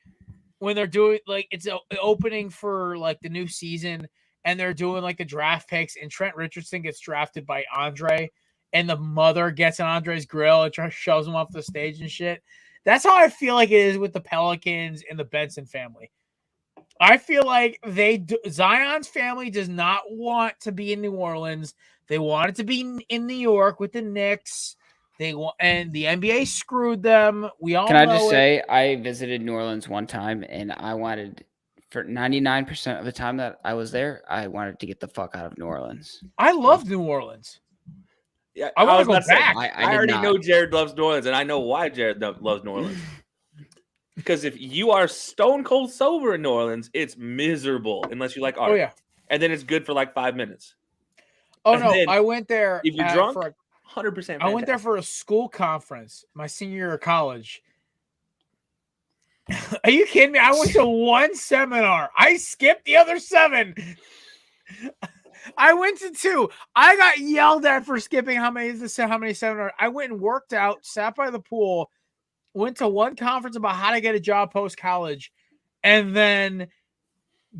when they're doing like it's opening for like the new season and they're doing like the draft picks and Trent Richardson gets drafted by Andre and the mother gets on Andre's grill and shoves him off the stage and shit. That's how I feel like it is with the Pelicans and the Benson family. I feel like Zion's family does not want to be in New Orleans. They want it to be in New York with the Knicks. And the NBA screwed them. We all Can I know just it. say I visited New Orleans one time, and I wanted, for 99% of the time that I was there, I wanted to get the fuck out of New Orleans. I love New Orleans. Yeah, I wanna was go about to say, back. I I did already not. know Jared loves New Orleans, and I know why Jared loves New Orleans. Because if you are stone cold sober in New Orleans, it's miserable unless you like art. Oh yeah. And then it's good for like 5 minutes. Oh And no, then I went there. If you're drunk, 100%. I went there for a school conference, my senior year of college. Are you kidding me? I went to one seminar. I skipped the other 7. I went to 2. I got yelled at for skipping how many seminars. I went and worked out, sat by the pool, went to one conference about how to get a job post college, and then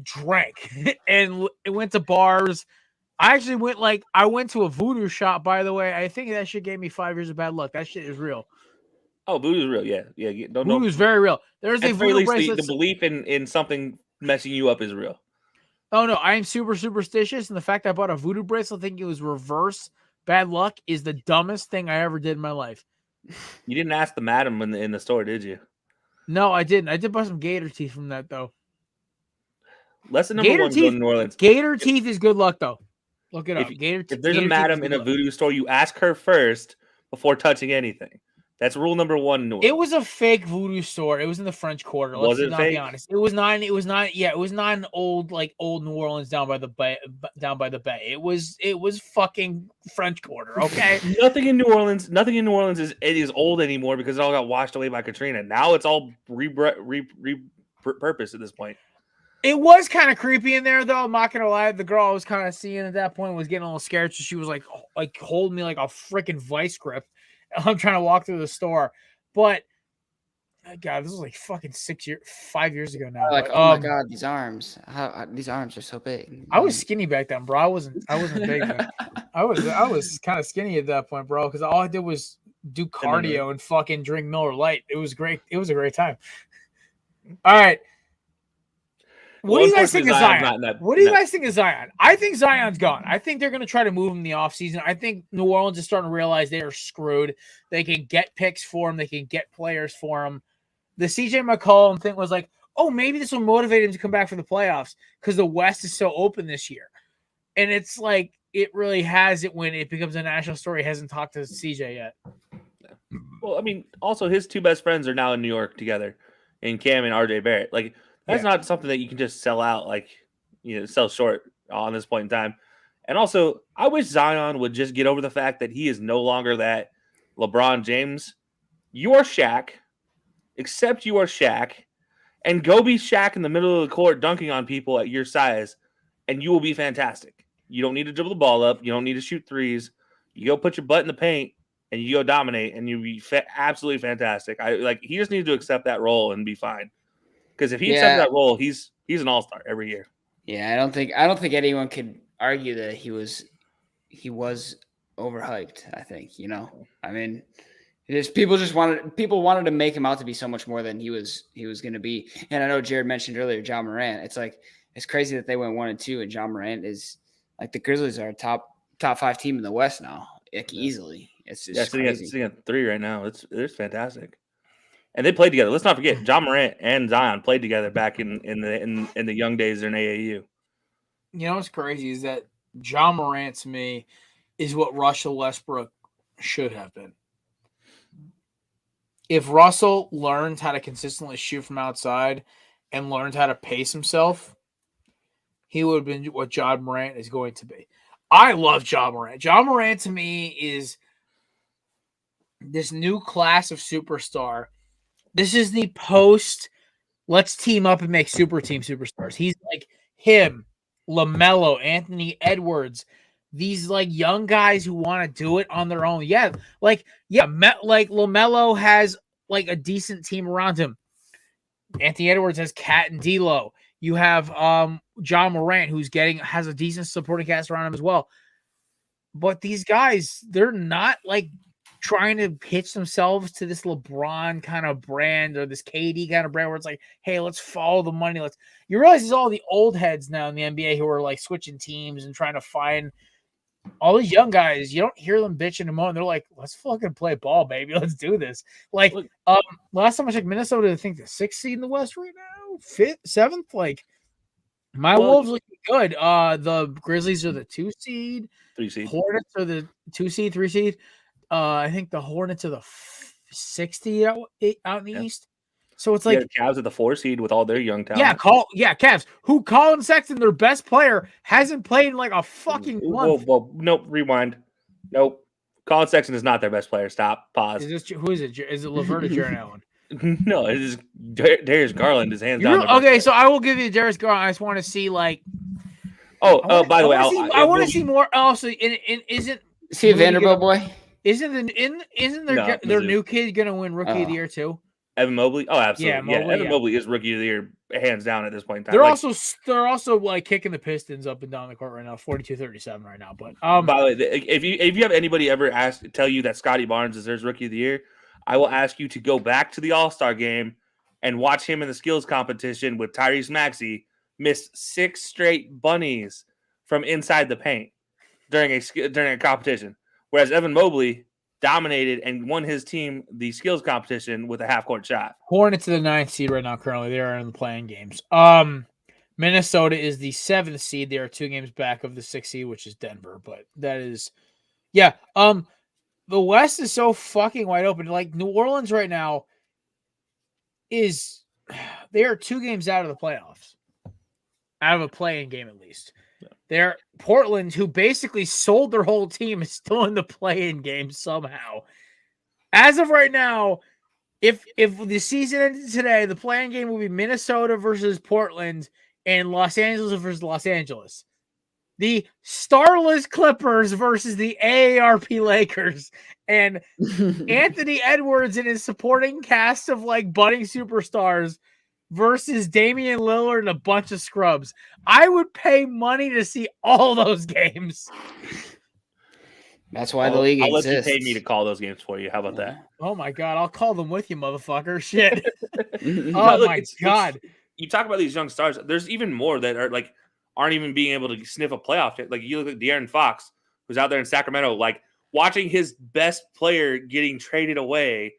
drank and went to bars. I actually went to a voodoo shop, by the way. I think that shit gave me 5 years of bad luck. That shit is real. Oh, voodoo's real. Yeah. Voodoo is very real. There's a At the very voodoo least, bracelet. the belief in something messing you up is real. Oh no, I am super superstitious, and the fact I bought a voodoo bracelet thinking it was reverse bad luck is the dumbest thing I ever did in my life. You didn't ask the madam in the store, did you? No, I didn't. I did buy some gator teeth from that though. Lesson number Gator 1 teeth- going to New Orleans. Gator teeth is good luck though. Look it up. If Gator there's a gator madam teeth is in good a luck. voodoo store, you ask her first before touching anything. That's rule number 1 in New Orleans. It was a fake voodoo store. It was in the French Quarter. Was Let's it not fake? be honest. It was not. Yeah, it was not an old New Orleans down by the bay. It was fucking French Quarter. Okay. Nothing in New Orleans is old anymore because it all got washed away by Katrina. Now it's all repurposed at this point. It was kind of creepy in there, though. I'm not gonna lie. The girl I was kind of seeing at that point was getting a little scared, so she was like holding me like a freaking vice grip. I'm trying to walk through the store, but God, this was like fucking 5 years ago now. Like, but, oh my god, these arms! These arms are so big. I was skinny back then, bro. I wasn't big then. I was kind of skinny at that point, bro, because all I did was do cardio and fucking drink Miller Lite. It was great. It was a great time. All right. What do you guys think of Zion? What do you guys think of Zion? I think Zion's gone. I think they're going to try to move him in the offseason. I think New Orleans is starting to realize they are screwed. They can get picks for him. They can get players for him. The CJ McCollum thing was like, oh, maybe this will motivate him to come back for the playoffs because the West is so open this year. And it's like, it really has it when it becomes a national story. He hasn't talked to CJ yet. Well, I mean, also his 2 best friends are now in New York together, in Cam and RJ Barrett. Like, that's not something that you can just sell out, sell short on this point in time. And also, I wish Zion would just get over the fact that he is no longer that LeBron James. You are Shaq, accept you are Shaq, and go be Shaq in the middle of the court dunking on people at your size, and you will be fantastic. You don't need to dribble the ball up. You don't need to shoot threes. You go put your butt in the paint, and you go dominate, and you'll be absolutely fantastic. He just needs to accept that role and be fine. Because if he accepts that role, he's an all-star every year. Yeah, I don't think anyone could argue that he was overhyped. I think, I mean, people wanted to make him out to be so much more than he was going to be. And I know Jared mentioned earlier, John Morant. It's like, it's crazy that they went 1-2 and John Morant is like, the Grizzlies are a top 5 team in the West now, easily. It's just crazy. Sitting at 3 right now. It's fantastic. And they played together. Let's not forget, John Morant and Zion played together back in the young days in AAU. You know what's crazy is that John Morant to me is what Russell Westbrook should have been. If Russell learned how to consistently shoot from outside and learned how to pace himself, he would have been what John Morant is going to be. I love John Morant. John Morant to me is this new class of superstar. This is the post, let's team up and make super team superstars. He's like him, LaMelo, Anthony Edwards, these like young guys who want to do it on their own. Like LaMelo has like a decent team around him. Anthony Edwards has Cat and D'Lo. You have John Morant, who's has a decent supporting cast around him as well. But these guys, they're not like trying to pitch themselves to this LeBron kind of brand or this KD kind of brand where it's like, hey, let's follow the money. You realize it's all the old heads now in the NBA who are like switching teams and trying to find all these young guys, you don't hear them bitching and moaning. They're like, let's fucking play ball, baby. Let's do this. Like, last time I checked, Minnesota, I think the 6th seed in the West right now, 5th, 7th. Like, my Wolves looking good. The Grizzlies are the 2 seed. 3 seed. Hornets are the 2 seed, 3 seed. I think the Hornets are the 6th seed out in the East. So it's like the Cavs are the 4 seed with all their young talent. Cavs. Who Colin Sexton, their best player, hasn't played in like a fucking month. Well, nope. Rewind. Nope. Colin Sexton is not their best player. Stop. Pause. Who is it? Is it LeVert or Jarrett Allen? No, it is Darius Garland. His hands down. Okay, so I will give you Darius Garland. I just want to see like. By the way, I want to see more. Also, isn't is he a Vanderbilt boy? Isn't their new kid gonna win Rookie of the Year too? Evan Mobley? Oh, absolutely. Yeah, Evan Mobley is Rookie of the Year, hands down at this point in time. They're also like kicking the Pistons up and down the court right now, 42-37 right now. But by the way, if you have anybody ever tell you that Scotty Barnes deserves Rookie of the Year, I will ask you to go back to the All-Star game and watch him in the skills competition with Tyrese Maxey miss 6 straight bunnies from inside the paint during a competition, whereas Evan Mobley dominated and won his team the skills competition with a half-court shot. Hornets are the 9th seed right now. Currently, they are in the playing games. Minnesota is the 7th seed. They are 2 games back of the 6th seed, which is Denver. But that is, the West is so fucking wide open. Like New Orleans right now they are 2 games out of the playoffs, out of a playing game at least. They're Portland, who basically sold their whole team, is still in the play-in game somehow. As of right now, if the season ended today, the play-in game will be Minnesota versus Portland and Los Angeles versus Los Angeles. The starless Clippers versus the AARP Lakers. And Anthony Edwards and his supporting cast of like budding superstars versus Damian Lillard and a bunch of scrubs. I would pay money to see all those games. That's why the league exists. I'll let you pay me to call those games for you. How about that? Oh my God. I'll call them with you, motherfucker. Shit. My God. You talk about these young stars. There's even more that aren't even being able to sniff a playoff. Like you look at Darren Fox, who's out there in Sacramento, like watching his best player getting traded away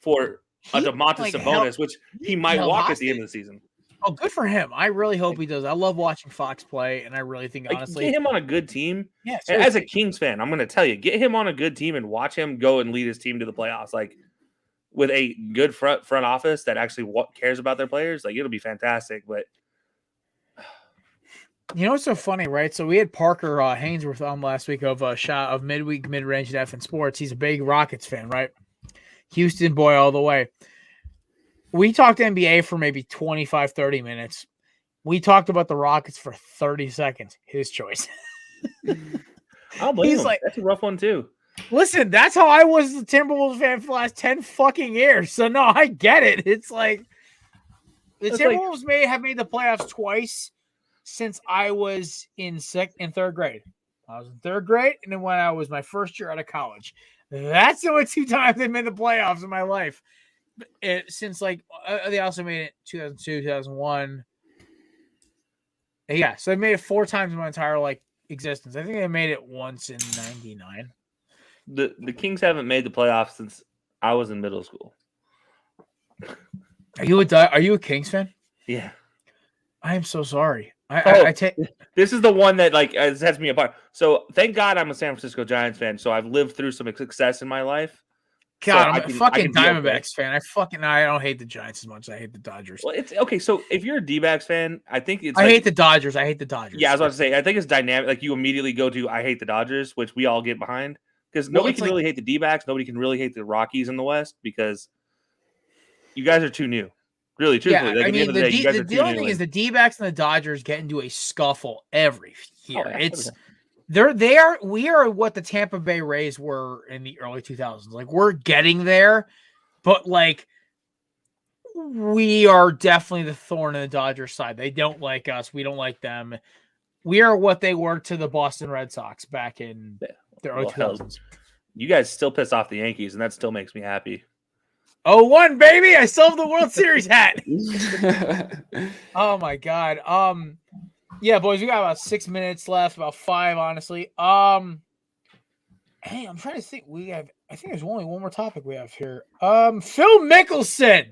for a Domantas Sabonis, which he might walk at the end of the season. Oh, good for him. I really hope he does. I love watching Fox play, and I really think, honestly... Get him on a good team. Yeah, and as a Kings fan, I'm going to tell you, get him on a good team and watch him go and lead his team to the playoffs. Like, with a good front office that actually cares about their players, like, it'll be fantastic, but... You know what's so funny, right? So we had Parker Hainsworth on last week of a shot of midweek mid-range at FN Sports. He's a big Rockets fan, right? Houston boy all the way. We talked NBA for maybe 25, 30 minutes. We talked about the Rockets for 30 seconds. His choice. I'll blame him. That's a rough one, too. Listen, that's how I was the Timberwolves fan for the last 10 fucking years. So, no, I get it. It's like the Timberwolves may have made the playoffs twice since I was in 3rd grade. I was in 3rd grade, and then when I was my first year out of college. That's the only 2 times they made the playoffs in my life. Since they also made it 2002, 2001. Yeah, so they made it 4 times in my entire existence. I think they made it once in '99. The Kings haven't made the playoffs since I was in middle school. Are you a Kings fan? Yeah. I am so sorry. This is the one that sets me apart. So thank God I'm a San Francisco Giants fan. So I've lived through some success in my life. God, so I'm a fucking Diamondbacks fan. I don't hate the Giants as much as I hate the Dodgers. Well, it's okay. So if you're a D-backs fan, I think it's. I hate the Dodgers. Yeah, I was about to say. I think it's dynamic. Like you immediately go to I hate the Dodgers, which we all get behind because nobody can really hate the D-backs. Nobody can really hate the Rockies in the West because you guys are too new. Really, truthfully. Yeah, I mean, the only thing is the D-backs and the Dodgers get into a scuffle every year. Oh, yeah. We are what the Tampa Bay Rays were in the early 2000s. Like, we're getting there, but we are definitely the thorn in the Dodgers side. They don't like us. We don't like them. We are what they were to the Boston Red Sox back in the early 2000s. You guys still piss off the Yankees, and that still makes me happy. 0-1, baby! I still have the World Series hat. Oh my God. Yeah, boys, we got about 6 minutes left, about 5, honestly. Hey, I'm trying to think. I think there's only one more topic we have here. Phil Mickelson,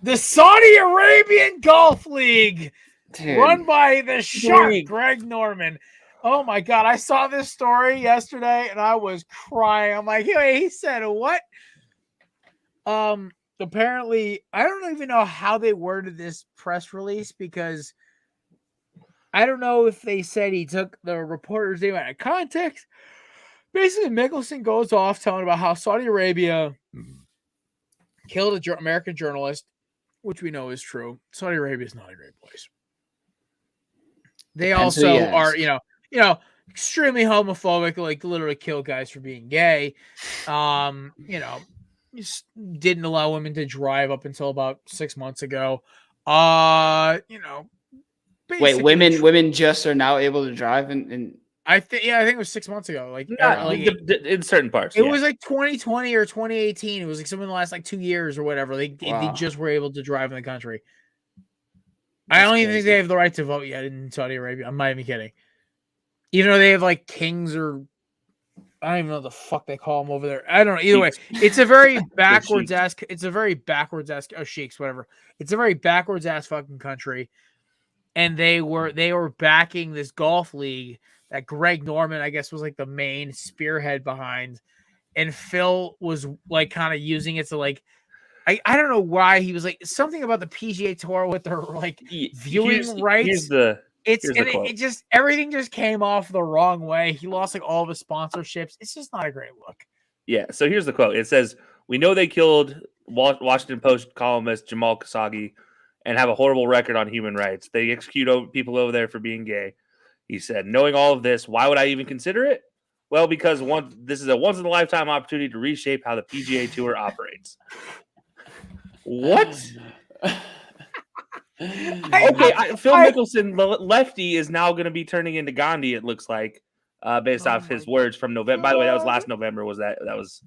the Saudi Arabian Golf League, Dude. run by the shark League. Greg Norman. Oh my God, I saw this story yesterday and I was crying. I'm like, hey, he said what? Apparently, I don't even know how they worded this press release because I don't know if they said he took the reporter's name out of context. Basically, Mickelson goes off telling about how Saudi Arabia killed an American journalist, which we know is true. Saudi Arabia is not a great place. They also are, extremely homophobic, like literally kill guys for being gay. Just didn't allow women to drive up until about 6 months ago. Wait, women just are now able to drive and I think it was 6 months ago. In certain parts. It was like 2020 or 2018. It was like something in the last 2 years or whatever. They just were able to drive in the country. I don't even think they have the right to vote yet in Saudi Arabia. I'm not even kidding. Even though they have like kings or I don't even know what the fuck they call them over there. I don't know. Either way, it's a very backwards ass. It's a very backwards ass. Oh, sheiks, whatever. It's a very backwards ass fucking country. And they were backing this golf league that Greg Norman, I guess, was like the main spearhead behind. And Phil was like kind of using it to like, I don't know why he was like something about the PGA Tour with their like viewing rights. Everything just came off the wrong way. He lost like all of his sponsorships. It's just not a great look. Yeah. So here's the quote. It says, "We know they killed Washington Post columnist Jamal Khashoggi and have a horrible record on human rights. They execute people over there for being gay." He said, "Knowing all of this, why would I even consider it? Well, because this is a once-in-a-lifetime opportunity to reshape how the PGA Tour operates." What? Phil Mickelson, the lefty, is now going to be turning into Gandhi, it looks like, based off his words from November. By the way, that was last November that was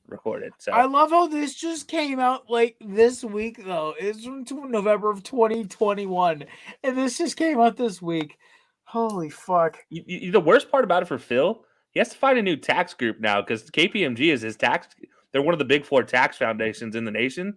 recorded. So I love how this just came out like this week, though. It's from November of 2021, and this just came out this week. Holy fuck. The worst part about it for Phil, he has to find a new tax group now because KPMG is his tax. They're one of the big 4 tax foundations in the nation.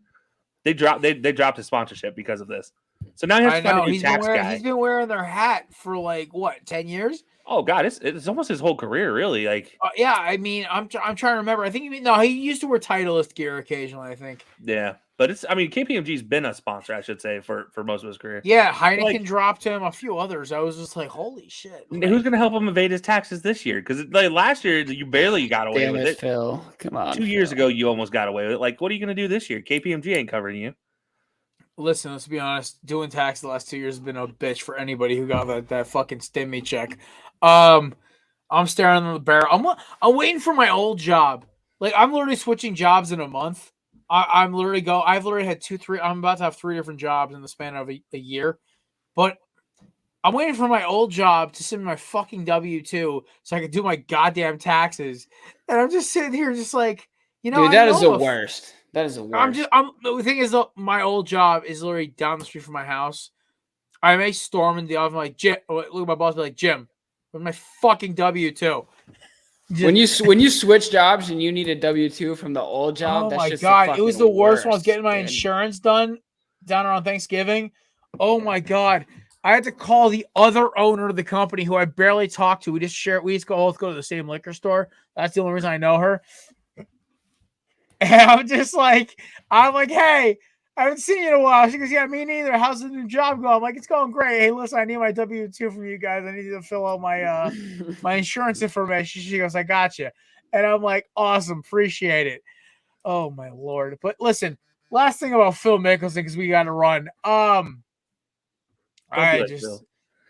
They dropped his sponsorship because of this. So now he has to find a new tax guy. He's been wearing their hat for like what, 10 years? Oh God, it's almost his whole career, really. Like, yeah, I mean, I'm trying to remember. I think he used to wear Titleist gear occasionally. I think. Yeah, but KPMG's been a sponsor, I should say, for most of his career. Yeah, Heineken dropped him. A few others. I was just like, holy shit. Who's gonna help him evade his taxes this year? Because like last year, you barely got away with it. Phil, come on. 2 years ago, you almost got away with it. Like, what are you gonna do this year? KPMG ain't covering you. Listen, let's be honest. Doing tax the last 2 years has been a bitch for anybody who got that fucking stimmy check. I'm staring on the barrel. I'm waiting for my old job. Like I'm literally switching jobs in a month. I've literally had 2-3. I'm about to have 3 different jobs in the span of a year, but I'm waiting for my old job to send me my fucking W-2 so I can do my goddamn taxes. And I'm just sitting here, just like, dude, that is the worst. That is the worst. The thing is, though, my old job is literally down the street from my house. I may storm in the office like, Jim, look at my boss, be like, Jim, with my fucking W-2. When you switch jobs and you need a W-2 from the old job, that's just God, it was the worst when I was getting my insurance done down around Thanksgiving. Oh my God, I had to call the other owner of the company who I barely talked to. We just both go to the same liquor store. That's the only reason I know her. And I'm like, hey, I haven't seen you in a while. She goes, yeah, me neither. How's the new job going? I'm like, it's going great. Hey, listen, I need my W-2 from you guys. I need you to fill out my my insurance information. She goes, I got you. And I'm like, awesome. Appreciate it. Oh, my Lord. But listen, last thing about Phil Mickelson, because we got to run.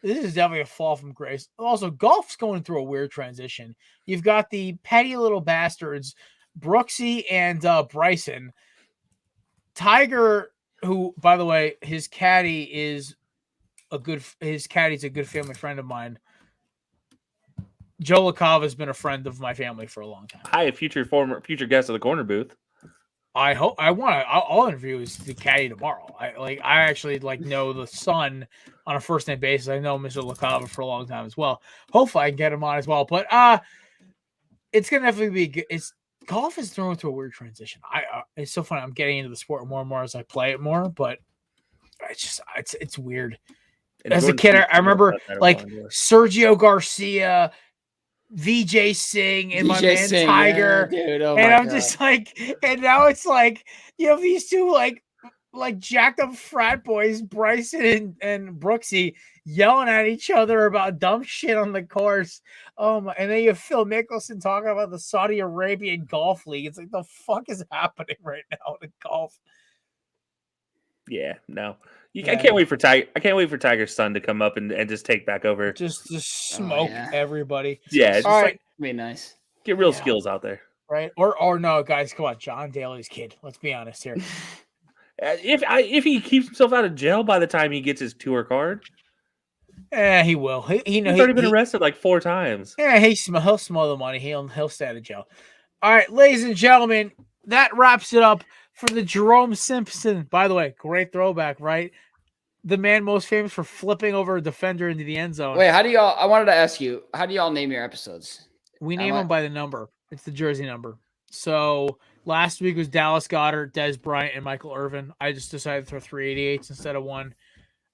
This is definitely a fall from grace. Also, golf's going through a weird transition. You've got the petty little bastards, Brooksy and Bryson. Tiger, who, by the way, his caddy's a good family friend of mine. Joe LaCava has been a friend of my family for a long time. Hi, future guest of the corner booth. I hope I'll interview the caddy tomorrow. I actually know the son on a first name basis. I know Mr. LaCava for a long time as well. Hopefully I can get him on as well. But it's gonna definitely be good. Golf is thrown through a weird transition. It's so funny. I'm getting into the sport more and more as I play it more, but it's weird. And As a Jordan kid, Spieth I remember knows how to like run more. Sergio Garcia, VJ Singh, and my VJ man Singh, Tiger. yeah, dude, oh And my I'm God. just like, and now it's like, you have these two like jacked up frat boys, Bryson and Brooksy, yelling at each other about dumb shit on the course. Oh my! And then you have Phil Mickelson talking about the Saudi Arabian Golf League. It's like, the fuck is happening right now in golf? Yeah, no. I Yeah. can't wait for Tiger. I can't wait for Tiger's son to come up and just take back over. Just smoke yeah. everybody. Yeah, it's All just right. Be nice. get real Yeah. skills out there. Right? Or no, guys, come on, John Daly's kid. Let's be honest here. If he keeps himself out of jail by the time he gets his tour card, He will. He's he's already been arrested like 4 times. Yeah, he'll smell the money. He'll stay out of jail. All right, ladies and gentlemen, that wraps it up for the Jerome Simpson. By the way, great throwback, right? The man most famous for flipping over a defender into the end zone. Wait, I wanted to ask you, how do y'all name your episodes? We name them by the number. It's the jersey number. So last week was Dallas Goedert, Des Bryant, and Michael Irvin. I just decided to throw 388s instead of 1.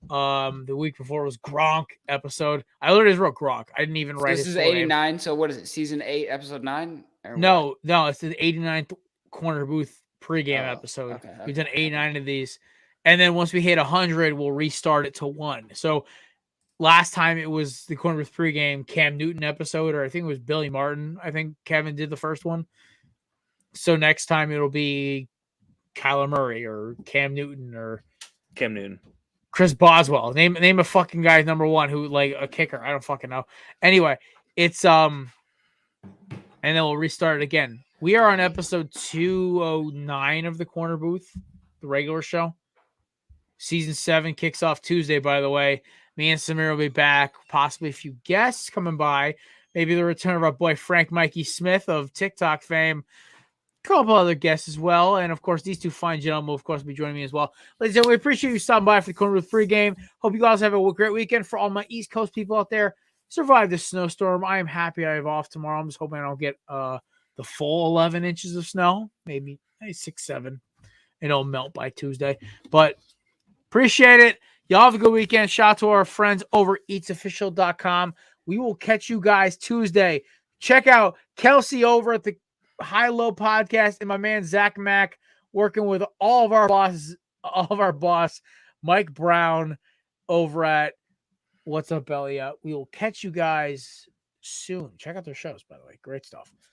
The week before was Gronk episode. I literally just wrote Gronk. I didn't even write This his is full name. 89. So what is it? Season 8, episode 9? No, it's the 89th Corner Booth pregame Oh, episode. okay, We've done 89 of these. And then once we hit 100, we'll restart it to 1. So last time it was the Corner Booth pregame Cam Newton episode, or I think it was Billy Martin. I think Kevin did the first one. So next time it'll be Kyler Murray or Cam Newton or Cam Newton. Chris Boswell. Name a fucking guy number 1 who, like, a kicker. I don't fucking know. Anyway, it's and then we'll restart it again. We are on episode 209 of the Corner Booth, the regular show. Season 7 kicks off Tuesday, by the way. Me and Samir will be back. Possibly a few guests coming by. Maybe the return of our boy Frank Mikey Smith of TikTok fame. A couple other guests as well. And, of course, these two fine gentlemen will, of course, be joining me as well. Ladies and gentlemen, we appreciate you stopping by for the Corner Booth pregame. Hope you guys have a great weekend. For all my East Coast people out there, survive this snowstorm. I am happy I have off tomorrow. I'm just hoping I don't get the full 11 inches of snow, maybe 6, 7. It'll melt by Tuesday. But appreciate it. Y'all have a good weekend. Shout out to our friends over eatsofficial.com. We will catch you guys Tuesday. Check out Kelsey over at the High Low Podcast and my man Zach Mack working with all of our boss, Mike Brown over at What's Up, Elliot. We will catch you guys soon. Check out their shows, by the way. Great stuff.